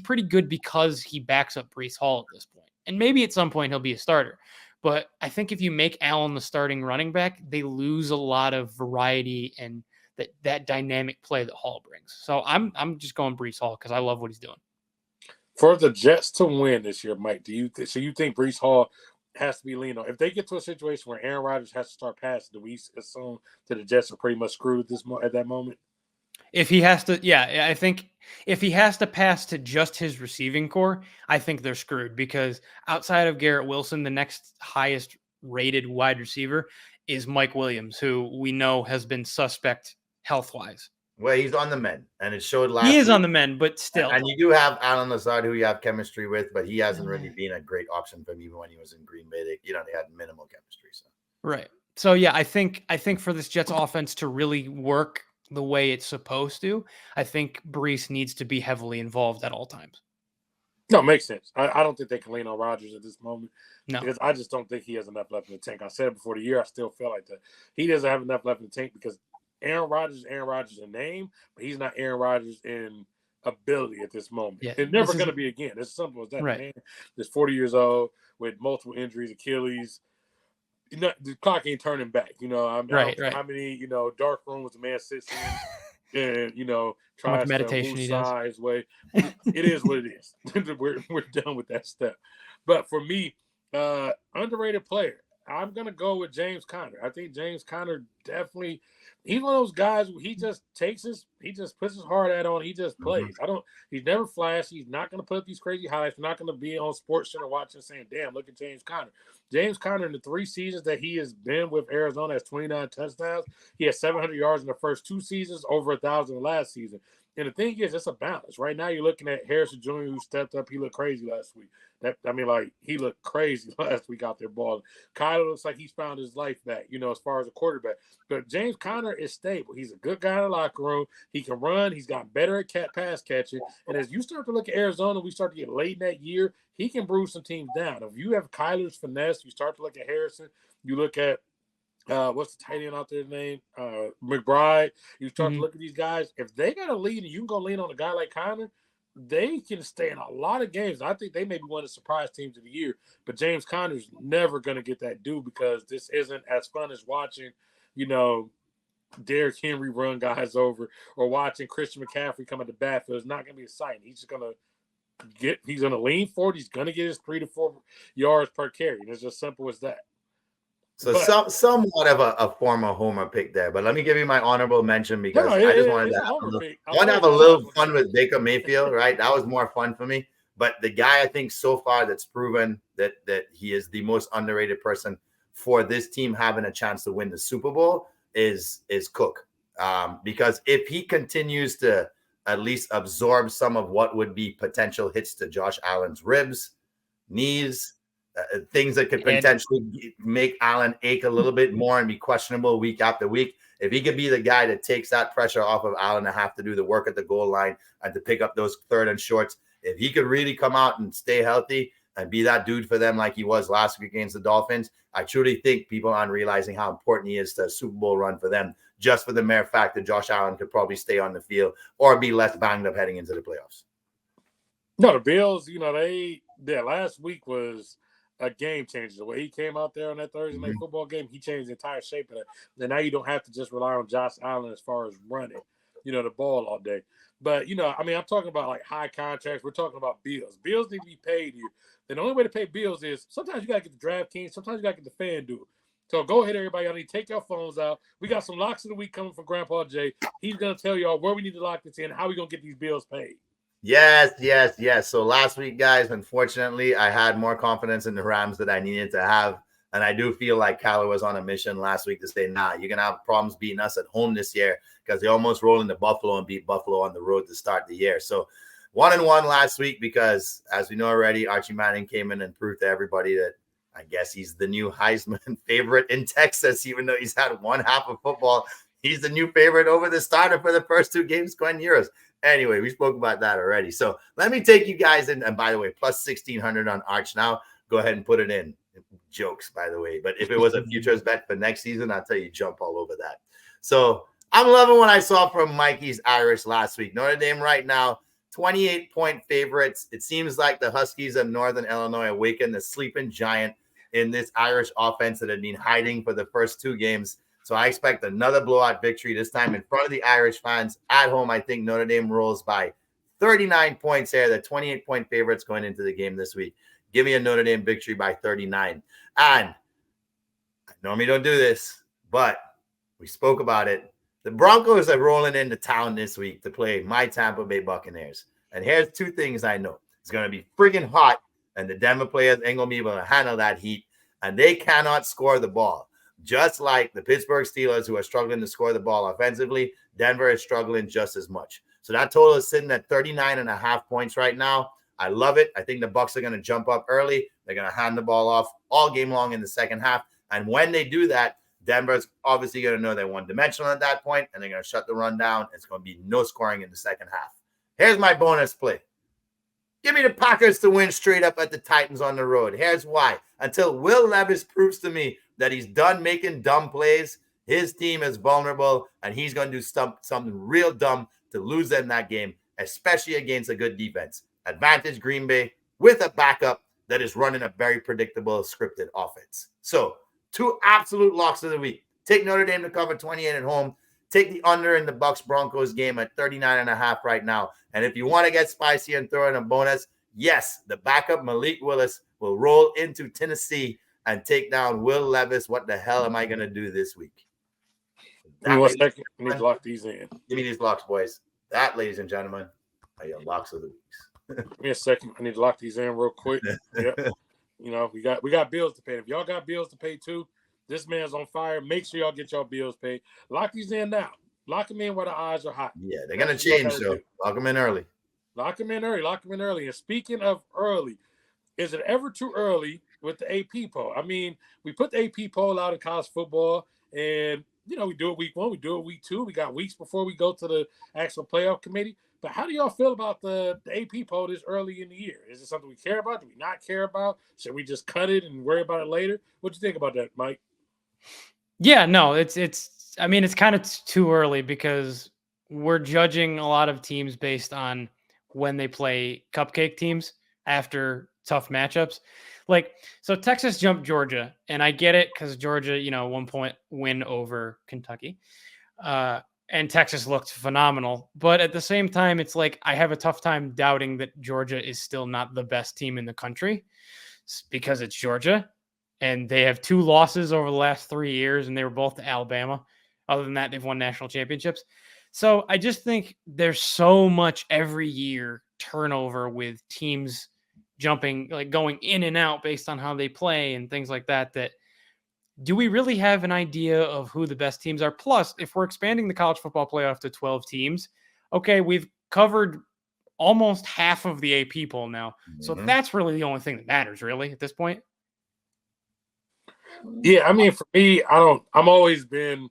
[SPEAKER 3] pretty good because he backs up Breece Hall at this point. And maybe at some point he'll be a starter. But I think if you make Allen the starting running back, they lose a lot of variety and that dynamic play that Hall brings. So I'm just going Breece Hall because I love what he's doing.
[SPEAKER 1] For the Jets to win this year, Mike, you think Breece Hall has to be leaned on? If they get to a situation where Aaron Rodgers has to start passing, do we assume that the Jets are pretty much screwed at that moment?
[SPEAKER 3] If he has to, yeah, I think If he has to pass to just his receiving core, I think they're screwed because outside of Garrett Wilson, the next highest rated wide receiver is Mike Williams, who we know has been suspect health-wise.
[SPEAKER 2] Well, he's on the mend, and it showed last
[SPEAKER 3] He is
[SPEAKER 2] week.
[SPEAKER 3] on the mend, but still.
[SPEAKER 2] And you do have Alan Lazard, who you have chemistry with, but he hasn't really been a great option for him even when he was in Green Bay. They had minimal chemistry. So
[SPEAKER 3] Right. So yeah, I think for this Jets offense to really work the way it's supposed to, I think Brees needs to be heavily involved at all times.
[SPEAKER 1] No, makes sense. I don't think they can lean on Rodgers at this moment.
[SPEAKER 3] No.
[SPEAKER 1] Because I just don't think he has enough left in the tank. I said it before the year, I still feel like that. He doesn't have enough left in the tank because Aaron Rodgers is Aaron Rodgers in name, but he's not Aaron Rodgers in ability at this moment.
[SPEAKER 3] Yeah,
[SPEAKER 1] it's never going to be again. It's simple as that.
[SPEAKER 3] Right.
[SPEAKER 1] Man is 40 years old with multiple injuries, Achilles. The clock ain't turning back.
[SPEAKER 3] Right.
[SPEAKER 1] How many, dark rooms the man sits in and,
[SPEAKER 3] How much
[SPEAKER 1] tries
[SPEAKER 3] meditation
[SPEAKER 1] to
[SPEAKER 3] he does.
[SPEAKER 1] his way. It is what it is. We're done with that step. But for me, underrated player, I'm going to go with James Conner. I think James Conner definitely, he's one of those guys who he just puts his hard hat on. He just plays. He's never flashed. He's not going to put up these crazy highlights. We're not going to be on Sports Center watching saying, damn, look at James Conner. James Conner in the 3 seasons that he has been with Arizona has 29 touchdowns. He has 700 yards in the first 2 seasons, over 1,000 last season. And the thing is, it's a balance. Right now, you're looking at Harrison Jr., who stepped up. He looked crazy last week. He looked crazy last week out there balling. Kyler looks like he's found his life back, as far as a quarterback. But James Conner is stable. He's a good guy in the locker room. He can run. He's gotten better at pass catching. And as you start to look at Arizona, we start to get late in that year, he can bruise some teams down. If you have Kyler's finesse, you start to look at Harrison, you look at what's the tight end out there name? McBride. You start to look at these guys. If they got a lead and you can go lean on a guy like Conner, they can stay in a lot of games. I think they may be one of the surprise teams of the year. But James Conner's never going to get that due because this isn't as fun as watching, Derrick Henry run guys over or watching Christian McCaffrey come at the backfield. It's not going to be exciting. He's just going to lean forward. He's going to get his 3 to 4 yards per carry. And it's just simple as that.
[SPEAKER 2] So somewhat of a former homer pick there, but let me give you my honorable mention because I just wanted to have a little fun with Baker Mayfield, right? That was more fun for me. But the guy I think so far that's proven that he is the most underrated person for this team having a chance to win the Super Bowl is Cook. Because if he continues to at least absorb some of what would be potential hits to Josh Allen's ribs, knees, things that could potentially make Allen ache a little bit more and be questionable week after week. If he could be the guy that takes that pressure off of Allen to have to do the work at the goal line and to pick up those 3rd and shorts, if he could really come out and stay healthy and be that dude for them like he was last week against the Dolphins, I truly think people aren't realizing how important he is to a Super Bowl run for them, just for the mere fact that Josh Allen could probably stay on the field or be less banged up heading into the playoffs.
[SPEAKER 1] No, the Bills, last week was a game changer. The way he came out there on that Thursday night football game, he changed the entire shape of that. And now you don't have to just rely on Josh Allen as far as running, the ball all day. But, I'm talking about like high contracts. We're talking about Bills. Bills need to be paid here. And the only way to pay bills is sometimes you got to get the DraftKings. Sometimes you got to get the FanDuel. So go ahead, everybody. Y'all need to take your phones out. We got some locks of the week coming from Grandpa Jay. He's going to tell y'all where we need to lock this in, how we going to get these bills paid.
[SPEAKER 2] Yes. So last week, guys, unfortunately, I had more confidence in the Rams that I needed to have. And I do feel like Kyler was on a mission last week to say, you're going to have problems beating us at home this year because they almost rolled into Buffalo and beat Buffalo on the road to start the year. So 1-1 last week because, as we know already, Archie Manning came in and proved to everybody that I guess he's the new Heisman favorite in Texas, even though he's had one half of football. He's the new favorite over the starter for the first 2 games, Quinn Ewers. Anyway, we spoke about that already. So let me take you guys in. And by the way, plus 1,600 on Arch now. Go ahead and put it in. Jokes, by the way. But if it was a futures bet for next season, I'll tell you, jump all over that. So I'm loving what I saw from Mikey's Irish last week. Notre Dame right now, 28-point favorites. It seems like the Huskies of Northern Illinois awakened the sleeping giant in this Irish offense that had been hiding for the first 2 games. So I expect another blowout victory, this time in front of the Irish fans at home. I think Notre Dame rolls by 39 points here. The 28-point favorites going into the game this week. Give me a Notre Dame victory by 39. And I normally don't do this, but we spoke about it. The Broncos are rolling into town this week to play my Tampa Bay Buccaneers. And here's two things I know. It's going to be friggin' hot, and the Denver players ain't going to be able to handle that heat, and they cannot score the ball. Just like the Pittsburgh Steelers, who are struggling to score the ball offensively, Denver is struggling just as much. So that total is sitting at 39.5 points right now. I love it. I think the Bucs are going to jump up early. They're going to hand the ball off all game long in the second half. And when they do that, Denver's obviously going to know they're one-dimensional at that point, and they're going to shut the run down. It's going to be no scoring in the second half. Here's my bonus play. Give me the Packers to win straight up at the Titans on the road. Here's why. Until Will Levis proves to me that he's done making dumb plays, his team is vulnerable, and he's going to do something real dumb to lose them that game, especially against a good defense. Advantage Green Bay with a backup that is running a very predictable scripted offense. So, two absolute locks of the week. Take Notre Dame to cover 28 at home. Take the under in the Bucs-Broncos game at 39.5 right now. And if you want to get spicy and throw in a bonus, yes, the backup Malik Willis will roll into Tennessee and take down Will Levis. What the hell am I going to do this week?
[SPEAKER 1] Give me 1 second. I need to lock these in.
[SPEAKER 2] Give me these locks, boys. That, ladies and gentlemen, are your locks of the weeks.
[SPEAKER 1] Give me a second. I need to lock these in real quick. Yep. You know, we got bills to pay. If y'all got bills to pay too, this man's on fire. Make sure y'all get y'all bills paid. Lock these in now. Lock them in where the odds are hot.
[SPEAKER 2] Yeah, they're going to change, so lock them in early.
[SPEAKER 1] Lock them in early. Lock them in early. And speaking of early, is it ever too early with the AP poll? I mean, we put the AP poll out in college football, and, you know, we do it week 1. We do it week 2. We got weeks before we go to the actual playoff committee. But how do y'all feel about the AP poll this early in the year? Is it something we care about? Do we not care about? Should we just cut it and worry about it later? What do you think about that, Mike?
[SPEAKER 3] Yeah, no, it's I mean, it's kind of too early because we're judging a lot of teams based on when they play cupcake teams after tough matchups. Like, so Texas jumped Georgia, and I get it because Georgia, you know, 1 point win over Kentucky. And Texas looked phenomenal. But at the same time, it's like I have a tough time doubting that Georgia is still not the best team in the country because it's Georgia. And they have 2 losses over the last 3 years, and they were both to Alabama. Other than that, they've won national championships. So I just think there's so much every year turnover with teams jumping, like going in and out based on how they play and things like that, that do we really have an idea of who the best teams are? Plus, if we're expanding the college football playoff to 12 teams, okay, we've covered almost half of the AP poll now. So that's really the only thing that matters, really, at this point.
[SPEAKER 1] Yeah, I mean, for me, I'm always been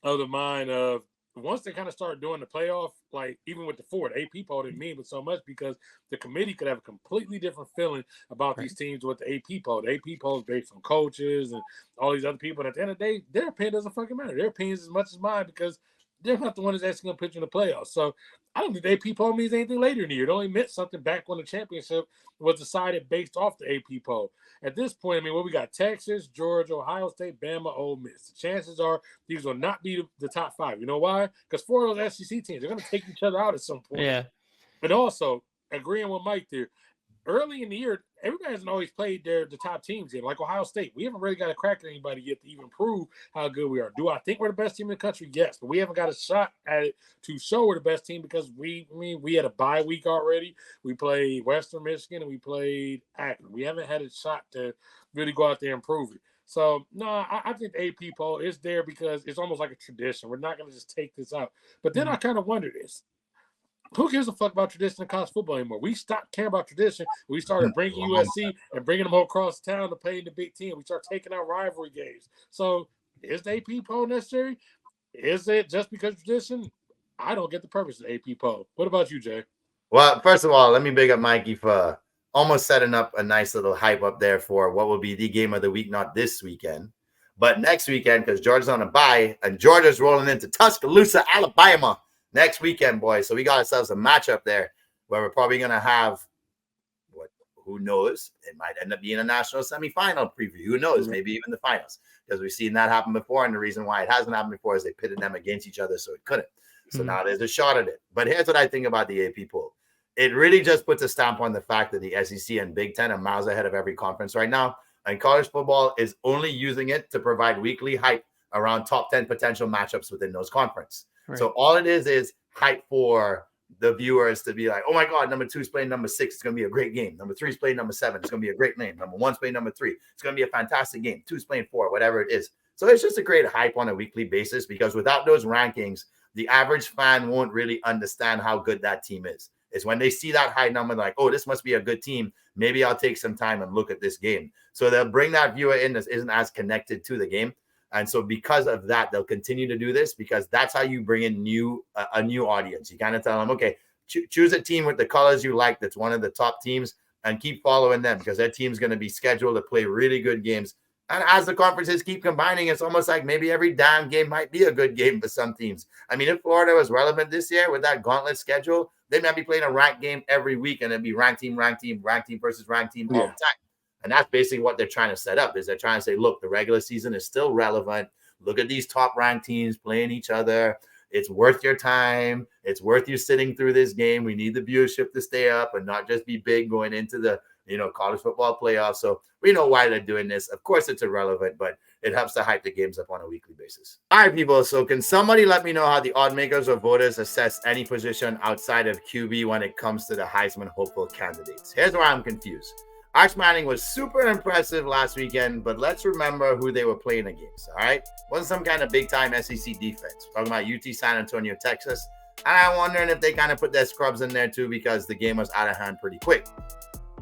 [SPEAKER 1] of the mind of once they kind of start doing the playoff, like even with the 4, the AP poll didn't mean so much because the committee could have a completely different feeling about these teams with the AP poll. The AP poll is based on coaches and all these other people. And at the end of the day, their opinion doesn't fucking matter. Their opinion is as much as mine because they're not the one that's actually going to put you in the playoffs. So I don't think the AP poll means anything later in the year. It only meant something back when the championship was decided based off the AP poll. At this point, I mean, we got Texas, Georgia, Ohio State, Bama, Ole Miss. The chances are these will not be the top 5. You know why? Because 4 of those SEC teams are going to take each other out at some point.
[SPEAKER 3] Yeah.
[SPEAKER 1] But also, agreeing with Mike there, early in the year, everybody hasn't always played the top teams yet. Like Ohio State, we haven't really got a crack at anybody yet to even prove how good we are. Do I think we're the best team in the country? Yes, but we haven't got a shot at it to show we're the best team because we had a bye week already. We played Western Michigan and we played Akron. We haven't had a shot to really go out there and prove it. So, no, I think the AP poll is there because it's almost like a tradition. We're not going to just take this out. But then I kind of wonder this. Who gives a fuck about tradition in college football anymore? We stopped caring about tradition. We started bringing USC and bringing them all across town to play in the Big Ten. We start taking out rivalry games. So is the AP poll necessary? Is it just because of tradition? I don't get the purpose of the AP poll. What about you, Jay?
[SPEAKER 2] Well, first of all, let me big up Mikey for almost setting up a nice little hype up there for what will be the game of the week, not this weekend, but next weekend because Georgia's on a bye and Georgia's rolling into Tuscaloosa, Alabama. Next weekend, boys. So we got ourselves a matchup there where we're probably going to have who knows? It might end up being a national semifinal preview. Who knows? Maybe even the finals because we've seen that happen before. And the reason why it hasn't happened before is they pitted them against each other. So it couldn't. So now there's a shot at it. But here's what I think about the AP poll. It really just puts a stamp on the fact that the SEC and Big Ten are miles ahead of every conference right now. And college football is only using it to provide weekly hype around top 10 potential matchups within those conferences.
[SPEAKER 3] Right.
[SPEAKER 2] So all it is hype for the viewers to be like, oh my God, number 2 is playing number 6. It's going to be a great game. Number 3 is playing number 7. It's going to be a great game. Number 1 is playing number 3. It's going to be a fantastic game. 2 is playing 4, whatever it is. So it's just a great hype on a weekly basis, because without those rankings, the average fan won't really understand how good that team is. It's when they see that high number, like, oh, this must be a good team. Maybe I'll take some time and look at this game. So they'll bring that viewer in that isn't as connected to the game. And so because of that, they'll continue to do this, because that's how you bring in a new audience. You kind of tell them, okay, choose a team with the colors you like that's one of the top teams, and keep following them, because their team's going to be scheduled to play really good games. And as the conferences keep combining, it's almost like maybe every damn game might be a good game for some teams. I mean, if Florida was relevant this year with that gauntlet schedule, they might be playing a ranked game every week, and it'd be ranked team versus ranked team all the time. And that's basically what they're trying to set up, is they're trying to say, look, the regular season is still relevant. Look at these top ranked teams playing each other. It's worth your time. It's worth you sitting through this game. We need the viewership to stay up and not just be big going into the college football playoffs. So we know why they're doing this. Of course, it's irrelevant, but it helps to hype the games up on a weekly basis. All right, people. So can somebody let me know how the odd makers or voters assess any position outside of QB when it comes to the Heisman hopeful candidates? Here's where I'm confused. Arch Manning was super impressive last weekend, but let's remember who they were playing against, all right? Wasn't some kind of big-time SEC defense. We're talking about UT San Antonio, Texas. And I'm wondering if they kind of put their scrubs in there too, because the game was out of hand pretty quick.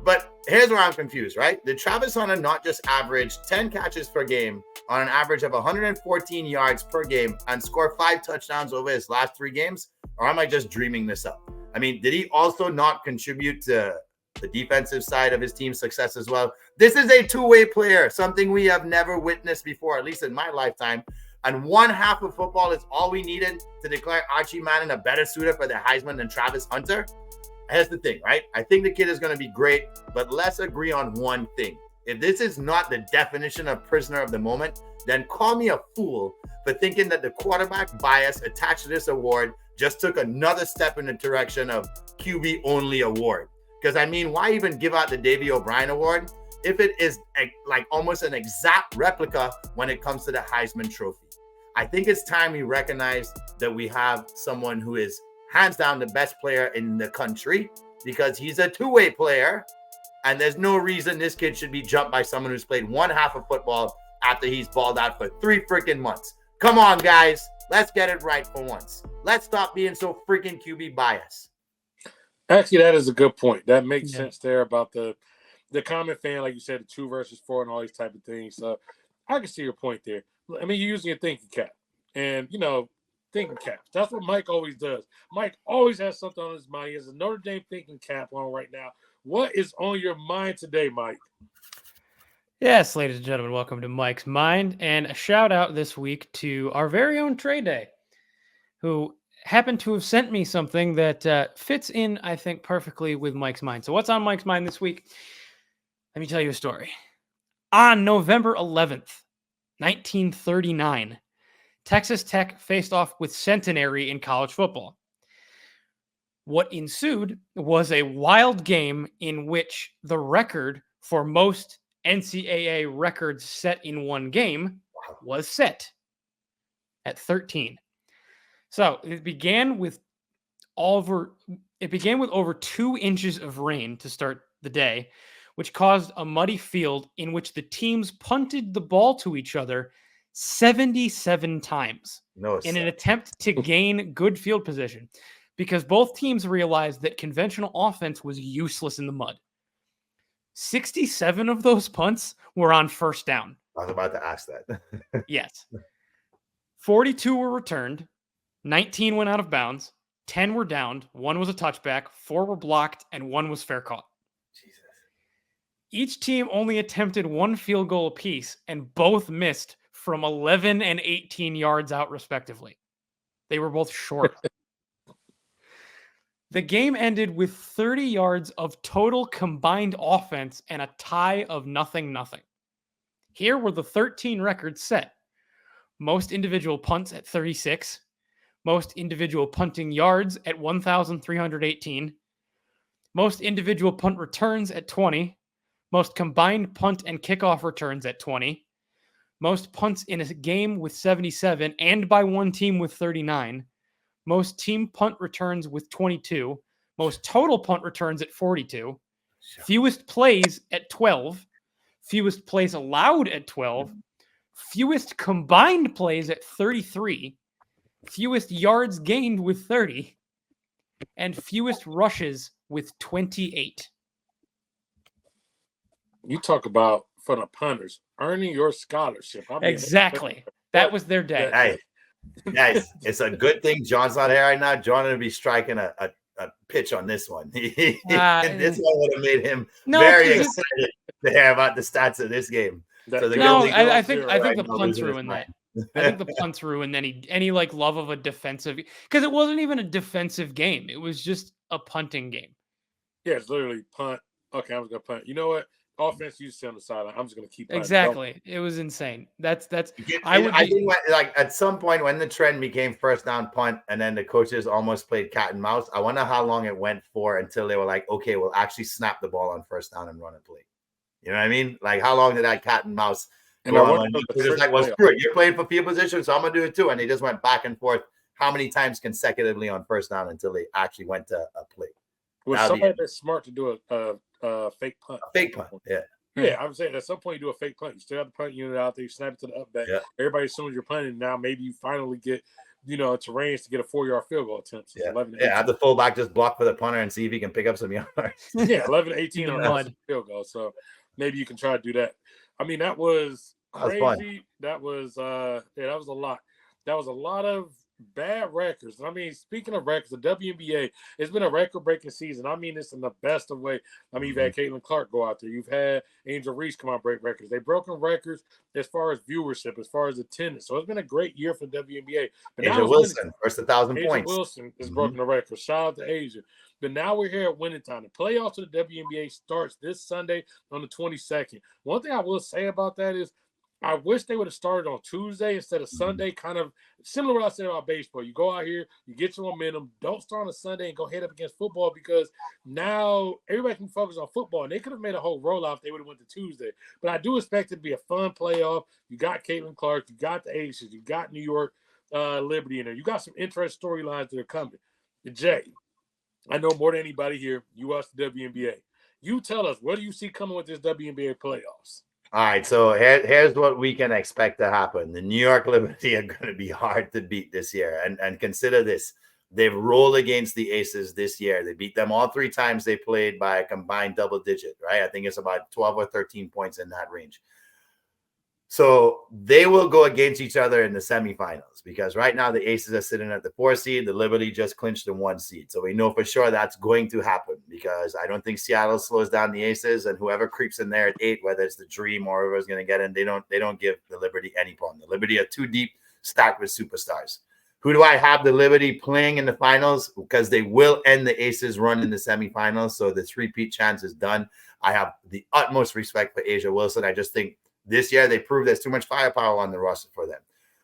[SPEAKER 2] But here's where I'm confused, right? Did Travis Hunter not just average 10 catches per game on an average of 114 yards per game and score 5 touchdowns over his last 3 games? Or am I just dreaming this up? I mean, did he also not contribute to the defensive side of his team's success as well? This is a two-way player, something we have never witnessed before, at least in my lifetime. And one half of football is all we needed to declare Archie Manning a better suitor for the Heisman than Travis Hunter. Here's the thing, right? I think the kid is going to be great, but let's agree on one thing. If this is not the definition of prisoner of the moment, then call me a fool for thinking that the quarterback bias attached to this award just took another step in the direction of QB only award. Because I mean, why even give out the Davey O'Brien Award if it is like almost an exact replica when it comes to the Heisman Trophy? I think it's time we recognize that we have someone who is hands down the best player in the country, because he's a two-way player, and there's no reason this kid should be jumped by someone who's played one half of football after he's balled out for 3 freaking months. Come on, guys. Let's get it right for once. Let's stop being so freaking QB biased.
[SPEAKER 1] Actually, that is a good point. That makes sense there about the common fan, like you said, the 2 versus 4 and all these type of things. So I can see your point there. I mean, you're using your thinking cap. And, thinking caps. That's what Mike always does. Mike always has something on his mind. He has a Notre Dame thinking cap on right now. What is on your mind today, Mike?
[SPEAKER 3] Yes, ladies and gentlemen, welcome to Mike's Mind. And a shout out this week to our very own Trey Day, who happened to have sent me something that fits in, I think, perfectly with Mike's Mind. So what's on Mike's Mind this week? Let me tell you a story. On November 11th, 1939, Texas Tech faced off with Centenary in college football. What ensued was a wild game in which the record for most NCAA records set in one game was set at 13. So it began with over 2 inches of rain to start the day, which caused a muddy field in which the teams punted the ball to each other 77 times in an attempt to gain good field position, because both teams realized that conventional offense was useless in the mud. 67 of those punts were on first down.
[SPEAKER 2] I was about to ask that.
[SPEAKER 3] Yes. 42 were returned. 19 went out of bounds. 10 were downed. 1 was a touchback. 4 were blocked, and 1 was fair caught.
[SPEAKER 2] Jesus.
[SPEAKER 3] Each team only attempted 1 field goal apiece, and both missed from 11 and 18 yards out, respectively. They were both short. The game ended with 30 yards of total combined offense and a tie of 0-0. Here were the 13 records set. Most individual punts at 36. Most individual punting yards at 1,318. Most individual punt returns at 20. Most combined punt and kickoff returns at 20. Most punts in a game with 77 and by one team with 39. most team punt returns with 22, most total punt returns at 42, fewest plays at 12, fewest plays allowed at 12, fewest combined plays at 33, fewest yards gained with 30, and fewest rushes with 28.
[SPEAKER 2] Mm-hmm.
[SPEAKER 1] You talk about for the punters earning your scholarship. I mean,
[SPEAKER 3] Exactly. That was their day.
[SPEAKER 2] Hey, guys, it's a good thing John's not here right now. John would be striking a pitch on this one. This one would have made him very excited to hear about the stats of this game.
[SPEAKER 1] So
[SPEAKER 3] I think the punts ruined that. I think the punts ruined any like love of a defensive, because it wasn't even a defensive game. It was just a punting game.
[SPEAKER 1] Yeah, it's literally punt. Okay, I'm just gonna punt. You know what? Offense, you sit on the sideline. I'm just gonna keep punting.
[SPEAKER 3] Exactly. It was insane. That's.
[SPEAKER 2] I think like at some point when the trend became first down punt, and then the coaches almost played cat and mouse. I wonder how long it went for until they were like, okay, we'll actually snap the ball on first down and run a play. You know what I mean? Like, how long did that cat and mouse? And just like, well, screw it. You're playing for field position, so I'm gonna do it too. And they just went back and forth how many times consecutively on first down until they actually went to a play.
[SPEAKER 1] Was somebody that's smart to do a fake punt?
[SPEAKER 2] A fake punt, yeah.
[SPEAKER 1] Yeah, I'm saying at some point you do a fake punt. You still have the punt unit out there. You snap it to the up back.
[SPEAKER 2] Yeah.
[SPEAKER 1] Everybody assumes you're punting. Now maybe you finally get, to range to get a 4-yard field goal attempt. So
[SPEAKER 2] have the fullback just block for the punter and see if he can pick up some yards.
[SPEAKER 1] 11-18 on a field goal. So maybe you can try to do that. I mean, that was crazy. That was a lot. That was a lot of bad records. I mean, speaking of records, the WNBA, it's been a record-breaking season. I mean this in the best of way. I mean, you've had Caitlin Clark go out there. You've had Angel Reese come out and break records. They've broken records as far as viewership, as far as attendance. So it's been a great year for WNBA. But
[SPEAKER 2] Asia Wilson, first 1,000 points.
[SPEAKER 1] Wilson has broken the record. Shout out to Asia. But now we're here at winning time. The playoffs of the WNBA starts this Sunday on the 22nd. One thing I will say about that is I wish they would have started on Tuesday instead of Sunday, kind of similar to what I said about baseball. You go out here, you get your momentum. Don't start on a Sunday and go head up against football, because now everybody can focus on football. And they could have made a whole rollout if they would have went to Tuesday. But I do expect it to be a fun playoff. You got Caitlin Clark. You got the Aces. You got New York Liberty in there. You got some interesting storylines that are coming. Jay, I know more than anybody here. You watch the WNBA. You tell us, what do you see coming with this WNBA playoffs?
[SPEAKER 2] All right, so here's what we can expect to happen. The New York Liberty are going to be hard to beat this year. And consider this. They've rolled against the Aces this year. They beat them all 3 times they played by a combined double digit, right? I think it's about 12 or 13 points in that range. So they will go against each other in the semifinals, because right now the Aces are sitting at the 4 seed. The Liberty just clinched the 1 seed. So we know for sure that's going to happen, because I don't think Seattle slows down the Aces, and whoever creeps in there at 8, whether it's the Dream or whoever's going to get in, they don't give the Liberty any problem. The Liberty are too deep, stacked with superstars. Who do I have the Liberty playing in the finals? Because they will end the Aces run in the semifinals. So the 3-peat chance is done. I have the utmost respect for Asia Wilson. I just think this year they proved there's too much firepower on the roster for them.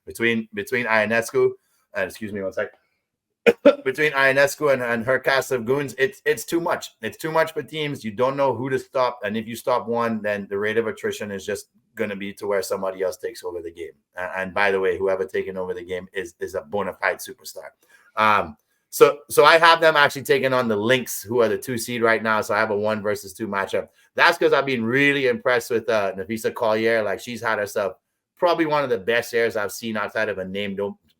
[SPEAKER 2] Between Ionescu, excuse me one sec. Between Ionescu and her cast of goons, it's too much. It's too much for teams. You don't know who to stop, and if you stop one, then the rate of attrition is just going to be to where somebody else takes over the game. And by the way, whoever taking over the game is a bona fide superstar. So I have them actually taking on the Lynx, who are the 2 seed right now. So I have a 1 versus 2 matchup. That's because I've been really impressed with Nafisa Collier. Like, she's had herself probably one of the best years I've seen outside of a name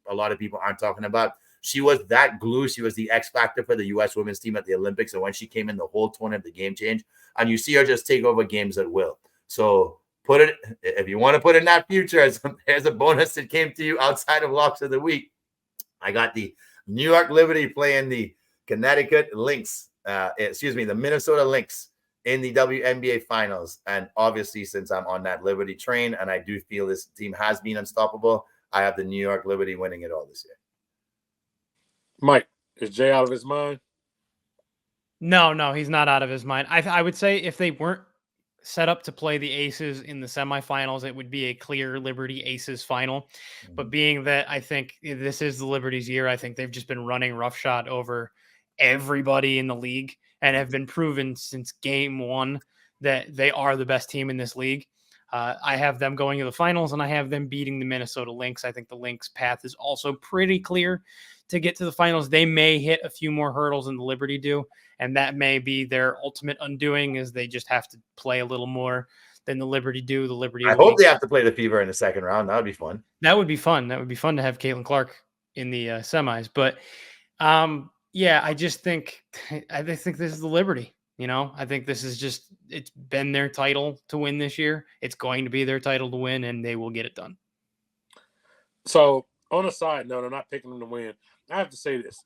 [SPEAKER 2] a lot of people aren't talking about. She was that glue. She was the X factor for the U.S. women's team at the Olympics. And when she came in, the whole tone of the game changed. And you see her just take over games at will. So if you want to put in that future, there's a bonus that came to you outside of locks of the week. I got the New York Liberty playing the Connecticut Lynx, the Minnesota Lynx in the WNBA finals. And obviously, since I'm on that Liberty train and I do feel this team has been unstoppable, I have the New York Liberty winning it all this year.
[SPEAKER 1] Mike, is Jay out of his mind?
[SPEAKER 3] No, he's not out of his mind. I would say if they weren't set up to play the Aces in the semifinals, it would be a clear Liberty Aces final. Mm-hmm. But being that I think this is the Liberty's year, I think they've just been running roughshod over everybody in the league and have been proven since game 1 that they are the best team in this league. I have them going to the finals, and I have them beating the Minnesota Lynx. I think the Lynx path is also pretty clear to get to the finals. They may hit a few more hurdles than the Liberty do, and that may be their ultimate undoing, is they just have to play a little more than the Liberty do. The Liberty,
[SPEAKER 2] I hope they have to play the Fever in the second round. That would be fun.
[SPEAKER 3] That would be fun. That would be fun to have Caitlin Clark in the semis. But yeah, I just think this is the Liberty. I think this is just, it's been their title to win this year. It's going to be their title to win, and they will get it done.
[SPEAKER 1] So on a side note, I'm not picking them to win. I have to say this.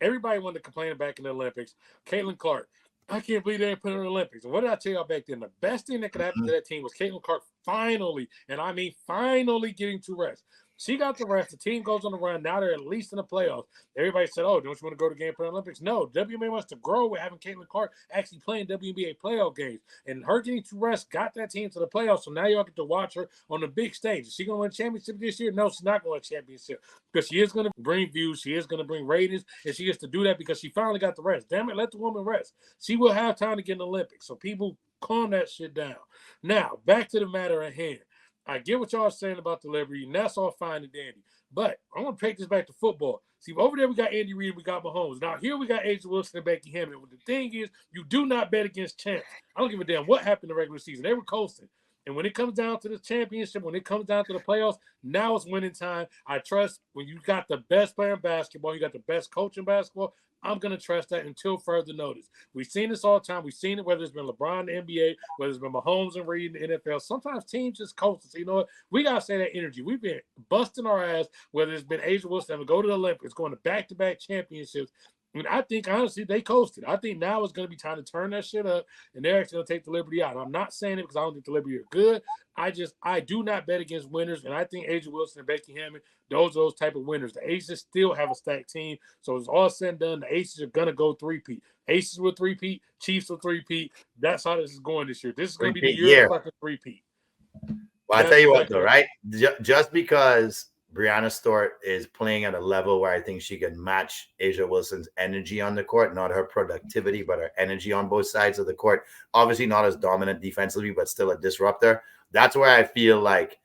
[SPEAKER 1] Everybody wanted to complain back in the Olympics. Caitlin Clark, I can't believe they didn't put her in the Olympics. And what did I tell y'all back then? The best thing that could happen to that team was Caitlin Clark finally, and I mean finally, getting to rest. She got the rest. The team goes on the run. Now they're at least in the playoffs. Everybody said, oh, don't you want to go to game for the Olympics? No, WNBA wants to grow with having Caitlin Clark actually playing WNBA playoff games. And her getting to rest got that team to the playoffs. So now y'all get to watch her on the big stage. Is she going to win a championship this year? No, she's not going to win a championship, because she is going to bring views. She is going to bring ratings. And she gets to do that because she finally got the rest. Damn it, let the woman rest. She will have time to get in the Olympics. So people, calm that shit down. Now, back to the matter at hand. I get what y'all are saying about the Liberty, and that's all fine and dandy. But I want to take this back to football. See, over there we got Andy Reid, we got Mahomes. Now here we got A'ja Wilson and Becky Hammond. Well, the thing is, you do not bet against champs. I don't give a damn what happened in the regular season. They were coasting. And when it comes down to the championship, when it comes down to the playoffs, now it's winning time. I trust when you got the best player in basketball, you got the best coach in basketball, I'm going to trust that until further notice. We've seen this all the time. We've seen it whether it's been LeBron in the NBA, whether it's been Mahomes and Reid in the NFL. Sometimes teams just coast. So you know what? We got to say that energy. We've been busting our ass, whether it's been A'ja Wilson having to go to the Olympics, going to back-to-back championships. I mean, I think, honestly, they coasted. I think now it's going to be time to turn that shit up, and they're actually going to take the Liberty out. I'm not saying it because I don't think the Liberty are good. I do not bet against winners, and I think A'ja Wilson and Becky Hammond, those are those type of winners. The Aces still have a stacked team, so it's all said and done. The Aces are going to go three-peat. Aces will three-peat. Chiefs will three-peat. That's how this is going this year. This is going to be the year of fucking three-peat.
[SPEAKER 2] Well, I tell you what, though, right? Just because Brianna Stewart is playing at a level where I think she can match A'ja Wilson's energy on the court, not her productivity, but her energy on both sides of the court. Obviously not as dominant defensively, but still a disruptor. That's where I feel like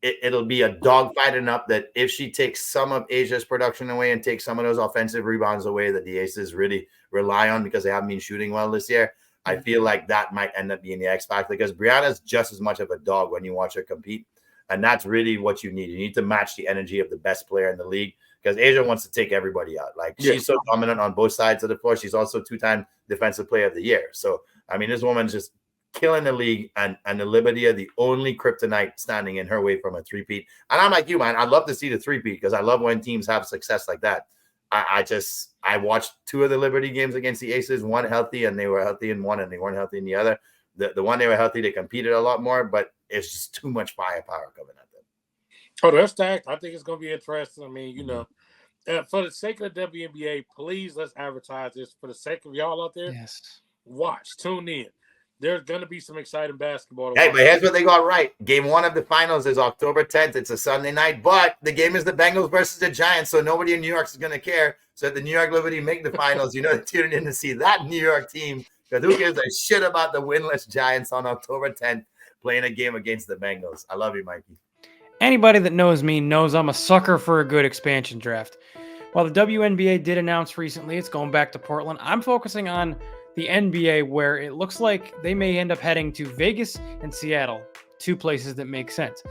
[SPEAKER 2] it'll be a dogfight enough that if she takes some of Asia's production away and takes some of those offensive rebounds away that the Aces really rely on because they haven't been shooting well this year, I feel like that might end up being the X factor, because Brianna's just as much of a dog when you watch her compete. And that's really what you need. You need to match the energy of the best player in the league, because A'ja wants to take everybody out. Like, she's so dominant on both sides of the floor. She's also two-time defensive player of the year. So, I mean, this woman's just killing the league, and the Liberty are the only kryptonite standing in her way from a three-peat. And I'm like you, man. I'd love to see the three-peat, because I love when teams have success like that. I watched two of the Liberty games against the Aces, one healthy, and they were healthy in one, and they weren't healthy in the other. The one they were healthy, they competed a lot more, but it's just too much firepower coming at them.
[SPEAKER 1] Oh, they're stacked. I think it's going to be interesting. I mean, for the sake of the WNBA, please let's advertise this. For the sake of y'all out there,
[SPEAKER 3] yes,
[SPEAKER 1] watch, tune in. There's going to be some exciting basketball.
[SPEAKER 2] Hey, but here's what they got right. Game 1 of the finals is October 10th. It's a Sunday night, but the game is the Bengals versus the Giants, so nobody in New York is going to care. So if the New York Liberty make the finals, they're tuning in to see that New York team, because who gives a shit about the winless Giants on October 10th playing a game against the Bengals? I love you, Mikey.
[SPEAKER 3] Anybody that knows me knows I'm a sucker for a good expansion draft. While the WNBA did announce recently it's going back to Portland, I'm focusing on the NBA, where it looks like they may end up heading to Vegas and Seattle, two places that make sense.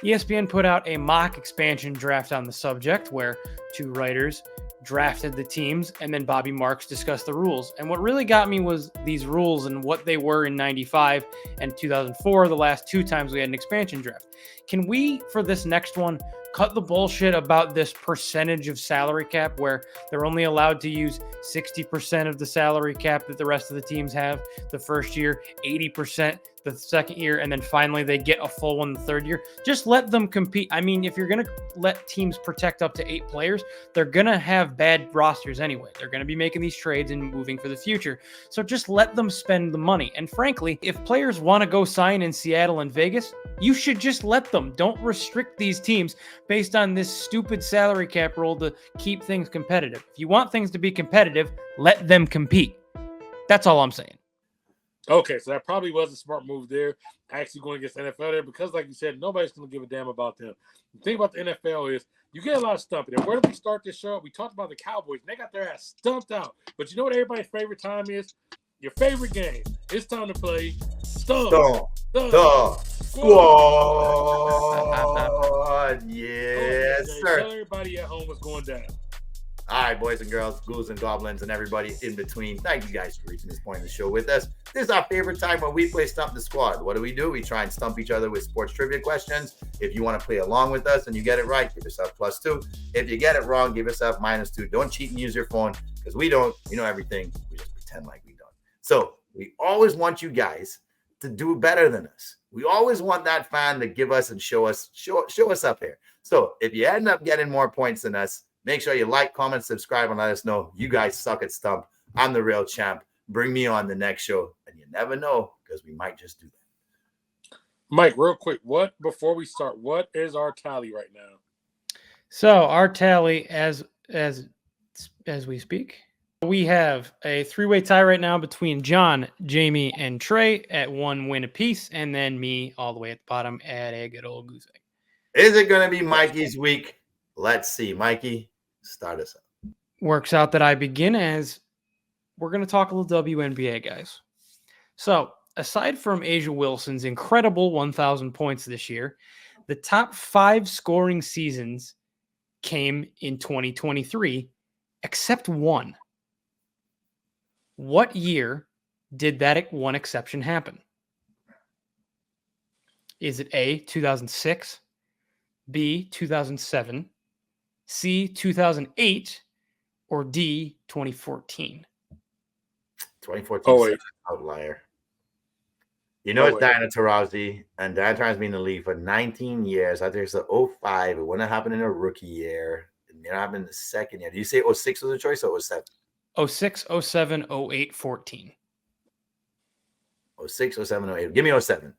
[SPEAKER 3] ESPN put out a mock expansion draft on the subject, where two writers drafted the teams, and then Bobby Marks discussed the rules. And what really got me was these rules and what they were in 95 and 2004, the last two times we had an expansion draft. Can we, for this next one, cut the bullshit about this percentage of salary cap, where they're only allowed to use 60% of the salary cap that the rest of the teams have the first year, 80% the second year, and then finally they get a full one the third year? Just let them compete. I mean, if you're going to let teams protect up to 8 players, they're going to have bad rosters anyway. They're going to be making these trades and moving for the future. So just let them spend the money. And frankly, if players want to go sign in Seattle and Vegas, you should just let them. Don't restrict these teams based on this stupid salary cap rule to keep things competitive. If you want things to be competitive, let them compete. That's all I'm saying.
[SPEAKER 1] Okay, so that probably was a smart move there. Actually going against the NFL there because, like you said, nobody's going to give a damn about them. The thing about the NFL is you get a lot of stumping. And where did we start this show? We talked about the Cowboys. And they got their ass stumped out. But you know what everybody's favorite time is? Your favorite game. It's time to play Stump.
[SPEAKER 2] The Squad. Yes, sir.
[SPEAKER 1] Tell everybody at home what's going down.
[SPEAKER 2] All right, boys and girls, ghouls and goblins, and everybody in between. Thank you guys for reaching this point in the show with us. This is our favorite time when we play Stump the Squad. What do? We try and stump each other with sports trivia questions. If you want to play along with us and you get it right, give yourself +2. If you get it wrong, give yourself -2. Don't cheat and use your phone because we don't. You know everything. We just pretend like we don't. So we always want you guys to do better than us. We always want that fan to give us and show us up here. So if you end up getting more points than us, make sure you like, comment, subscribe, and let us know you guys suck at Stump. I'm the real champ. Bring me on the next show. And you never know because we might just do that.
[SPEAKER 1] Mike, real quick, before we start, what is our tally right now?
[SPEAKER 3] So our tally as we speak, we have a 3-way tie right now between John, Jamie, and Trey at 1 win apiece, and then me all the way at the bottom at a good old goose egg.
[SPEAKER 2] Is it going to be Mikey's week? Let's see. Mikey, start us up.
[SPEAKER 3] Works out that I begin as we're going to talk a little WNBA, guys. So aside from Asia Wilson's incredible 1,000 points this year, the top 5 scoring seasons came in 2023, except one. What year did that one exception happen? Is it A, 2006, B, 2007, C, 2008, or D, 2014?
[SPEAKER 2] 2014 is outlier. You know, it's Diana Taurasi, and Diana Taurasi's been in the league for 19 years. I think it's the 05. It wouldn't happen in a rookie year. It didn't happen in the second year. Did you say 06 was a choice or 07?
[SPEAKER 3] 06, 07, 08, 14.
[SPEAKER 2] 06, 07, 08. Give me 07.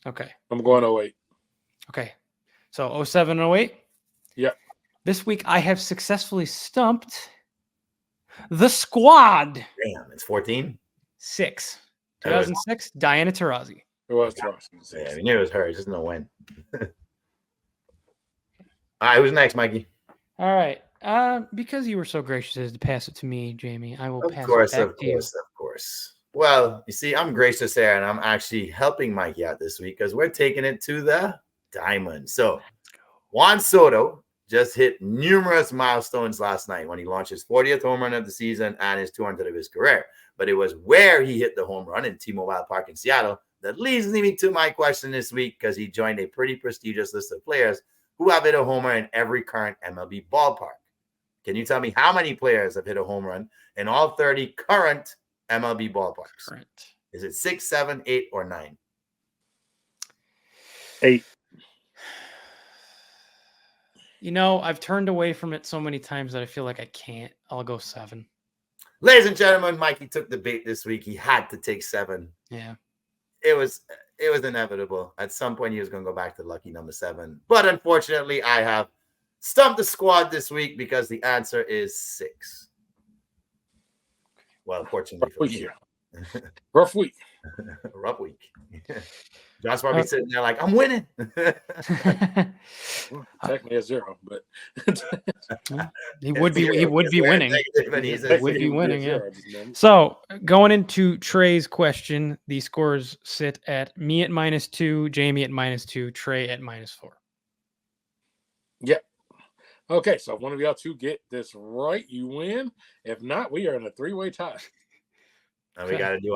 [SPEAKER 3] Okay.
[SPEAKER 1] I'm going 08.
[SPEAKER 3] Okay. So 07, 08?
[SPEAKER 1] Yep.
[SPEAKER 3] This week I have successfully stumped the squad.
[SPEAKER 2] Damn, it's 14?
[SPEAKER 3] 6. 2006, Diana Taurasi.
[SPEAKER 1] It was Taurasi.
[SPEAKER 2] Yeah, we knew it was her. Just know when. All right, who's next, Mikey?
[SPEAKER 3] All right. Because you were so gracious as to pass it to me, Jamie, I will pass it back to you.
[SPEAKER 2] Of course. Well, you see, I'm gracious there, and I'm actually helping Mikey out this week because we're taking it to the diamond. So, Juan Soto just hit numerous milestones last night when he launched his 40th home run of the season and his 200th of his career. But it was where he hit the home run in T-Mobile Park in Seattle that leads me to my question this week because he joined a pretty prestigious list of players who have hit a homer in every current MLB ballpark. Can you tell me how many players have hit a home run in all 30 current MLB ballparks?
[SPEAKER 3] Current.
[SPEAKER 2] Is it 6, 7, 8, or 9?
[SPEAKER 1] 8.
[SPEAKER 3] You know, I've turned away from it so many times that I feel like I can't. I'll go 7.
[SPEAKER 2] Ladies and gentlemen, Mikey took the bait this week. He had to take 7.
[SPEAKER 3] Yeah.
[SPEAKER 2] It was inevitable. At some point, he was going to go back to lucky number 7. But unfortunately, I have stumped the squad this week because the answer is 6. Well, fortunately for you.
[SPEAKER 1] Rough week.
[SPEAKER 2] Rough week. John's probably sitting there like, I'm winning.
[SPEAKER 1] Technically a 0, but
[SPEAKER 3] he would be winning.
[SPEAKER 2] He
[SPEAKER 3] would be winning, yeah. So going into Trey's question, the scores sit at me at -2, Jamie at -2, Trey at -4.
[SPEAKER 1] Yep. Okay, so if one of y'all two get this right, you win. If not, we are in a 3-way tie.
[SPEAKER 2] And we gotta do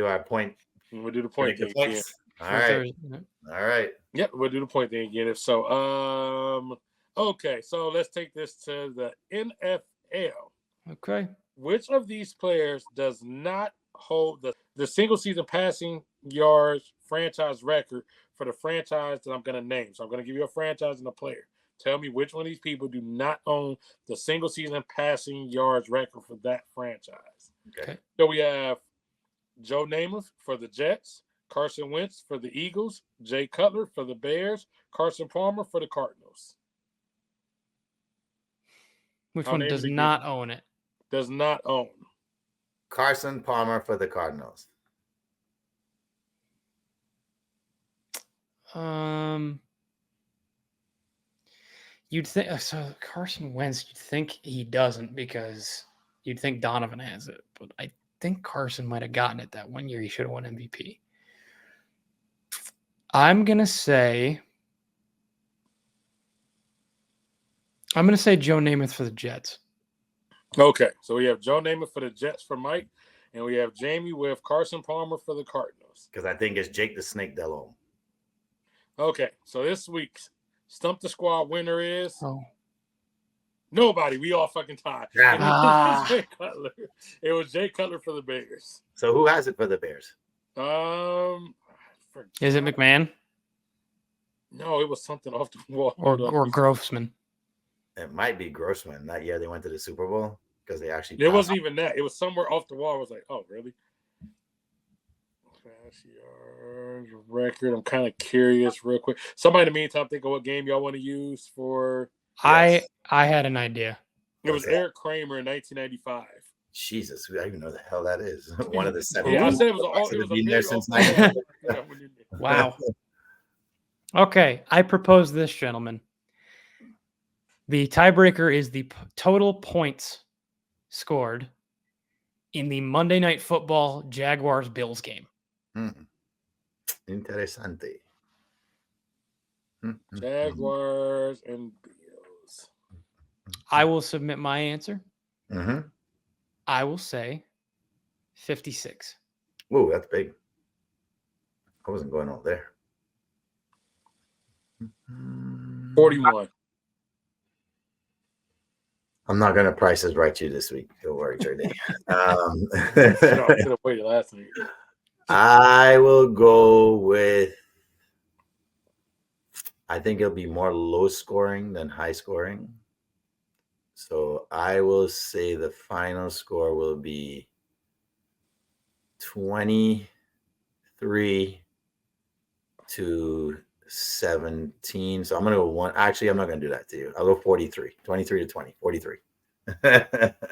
[SPEAKER 2] our point.
[SPEAKER 1] We'll do the point thing again.
[SPEAKER 2] All right.
[SPEAKER 1] Yep, we'll do the point thing again. If so, okay, so let's take this to the NFL.
[SPEAKER 3] Okay.
[SPEAKER 1] Which of these players does not hold the single season passing yards franchise record for the franchise that I'm going to name? So I'm going to give you a franchise and a player. Tell me which one of these people do not own the single season passing yards record for that franchise.
[SPEAKER 2] Okay.
[SPEAKER 1] So we have Joe Namath for the Jets, Carson Wentz for the Eagles, Jay Cutler for the Bears, Carson Palmer for the Cardinals.
[SPEAKER 3] Which one does not own it?
[SPEAKER 1] Does not own.
[SPEAKER 2] Carson Palmer for the Cardinals.
[SPEAKER 3] You'd think so. Carson Wentz, you'd think he doesn't because you'd think Donovan has it, but I think Carson might have gotten it that one year he should have won MVP. I'm gonna say Joe Namath for the Jets.
[SPEAKER 1] Okay, so we have Joe Namath for the Jets for Mike, and we have Jamie with Carson Palmer for the Cardinals.
[SPEAKER 2] Because I think it's Jake the Snake Delhomme.
[SPEAKER 1] Okay, so this week's Stump the Squad winner is nobody. We all fucking tied.
[SPEAKER 2] Yeah.
[SPEAKER 1] Jay Cutler. It was Jay Cutler for the Bears.
[SPEAKER 2] So who has it for the Bears?
[SPEAKER 3] Is it McMahon?
[SPEAKER 1] No, it was something off the wall.
[SPEAKER 3] Or Grossman.
[SPEAKER 2] It might be Grossman. That year they went to the Super Bowl because they actually.
[SPEAKER 1] It wasn't even that. It was somewhere off the wall. I was like, oh, really? Record. I'm kind of curious, real quick. Somebody in the meantime, think of what game y'all want to use for.
[SPEAKER 3] Yes. I had an idea.
[SPEAKER 1] It was Eric Kramer in 1995.
[SPEAKER 2] Jesus, I don't even know the hell that is. One of the 7.
[SPEAKER 1] Yeah, I said it was
[SPEAKER 2] been there since
[SPEAKER 1] 90.
[SPEAKER 3] Wow. Okay, I propose this, gentlemen. The tiebreaker is the total points scored in the Monday Night Football Jaguars-Bills game.
[SPEAKER 2] Interessante.
[SPEAKER 1] Jaguars and Bills.
[SPEAKER 3] I will submit my answer.
[SPEAKER 2] Mm-hmm.
[SPEAKER 3] I will say 56.
[SPEAKER 2] Whoa, that's big. I wasn't going out there.
[SPEAKER 1] 41.
[SPEAKER 2] I'm not going to Price is Right you this week. Don't worry, Jordan.
[SPEAKER 1] No, I should have waited last week.
[SPEAKER 2] I will go with. I think it'll be more low scoring than high scoring. So I will say the final score will be 23-17. So I'm going to go one. Actually, I'm not going to do that to you. I'll go 43. 23-20. 43.
[SPEAKER 1] Hey,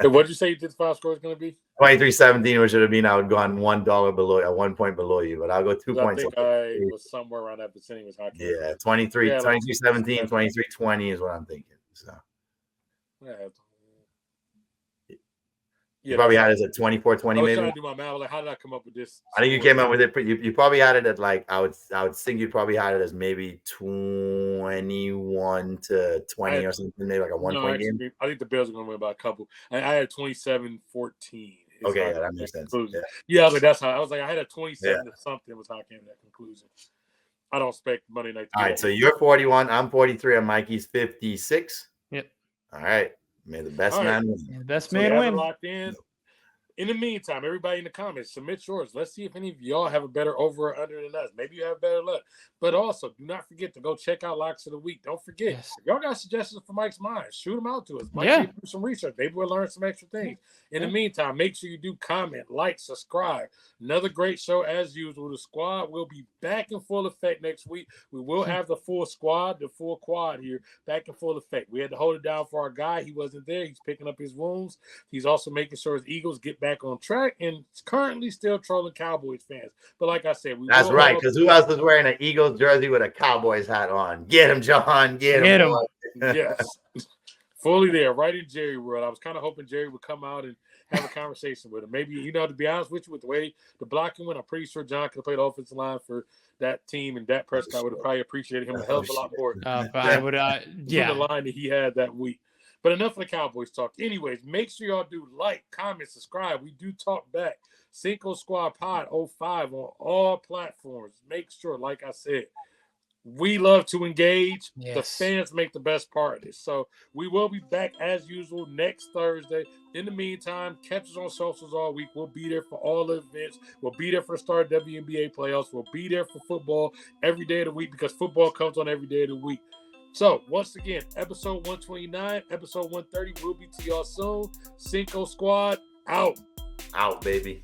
[SPEAKER 1] what did you say you did the final score is going to be?
[SPEAKER 2] 23-17, which would have been I would have gone $1 below at 1 point below you, but I'll go 2 points.
[SPEAKER 1] I think I was somewhere around that vicinity. Was hockey.
[SPEAKER 2] Yeah, 23-17, 23-20 is what I'm thinking. So you probably had it at 24-20
[SPEAKER 1] I was
[SPEAKER 2] maybe.
[SPEAKER 1] trying to do my math. Like, how did I come up with this?
[SPEAKER 2] I think you came up with it. You probably had it at like I would think you probably had it as maybe 21-20 or something, maybe like a 1 point game.
[SPEAKER 1] I think the Bills are going to win by a couple. I had 27-14.
[SPEAKER 2] Okay, yeah, that makes sense.
[SPEAKER 1] Yeah, but that's how I was like. I had a 27 to something was how I came to that conclusion. I don't expect Monday night.
[SPEAKER 2] All right, so you're 41. I'm 43, and Mikey's 56.
[SPEAKER 3] Yep.
[SPEAKER 2] All right. May the best man win.
[SPEAKER 3] The best man win.
[SPEAKER 1] Locked in. In the meantime, everybody in the comments, submit yours. Let's see if any of y'all have a better over or under than us. Maybe you have better luck. But also, do not forget to go check out Locks of the Week. Don't forget, if y'all got suggestions for Mike's mind, shoot them out to us. Mike, do some research. Maybe we'll learn some extra things. In the meantime, make sure you do comment, like, subscribe. Another great show as usual. The squad will be back in full effect next week. We will have the full squad, the full quad here, back in full effect. We had to hold it down for our guy. He wasn't there. He's picking up his wounds. He's also making sure his Eagles get back on track and currently still trolling Cowboys fans. But like I said,
[SPEAKER 2] that's right, because who else is wearing an Eagles jersey with a Cowboys hat on? Get him, John. Get him.
[SPEAKER 1] Yes. Fully there, right in Jerry world. I was kind of hoping Jerry would come out and have a conversation with him. Maybe, to be honest with you, with the way the blocking went, I'm pretty sure John could have played offensive line for that team, and Dak Prescott would have probably appreciated him a hell of a lot more.
[SPEAKER 3] I would,
[SPEAKER 1] the line that he had that week. But enough of the Cowboys talk. Anyways, make sure y'all do like, comment, subscribe. We do talk back. Cinco Squad Pod 05 on all platforms. Make sure, like I said, we love to engage. Yes. The fans make the best part of this. So we will be back as usual next Thursday. In the meantime, catch us on socials all week. We'll be there for all the events. We'll be there for the start of WNBA playoffs. We'll be there for football every day of the week because football comes on every day of the week. So, once again, episode 129, episode 130 will be to y'all soon. Cinco Squad, out.
[SPEAKER 2] Out, baby.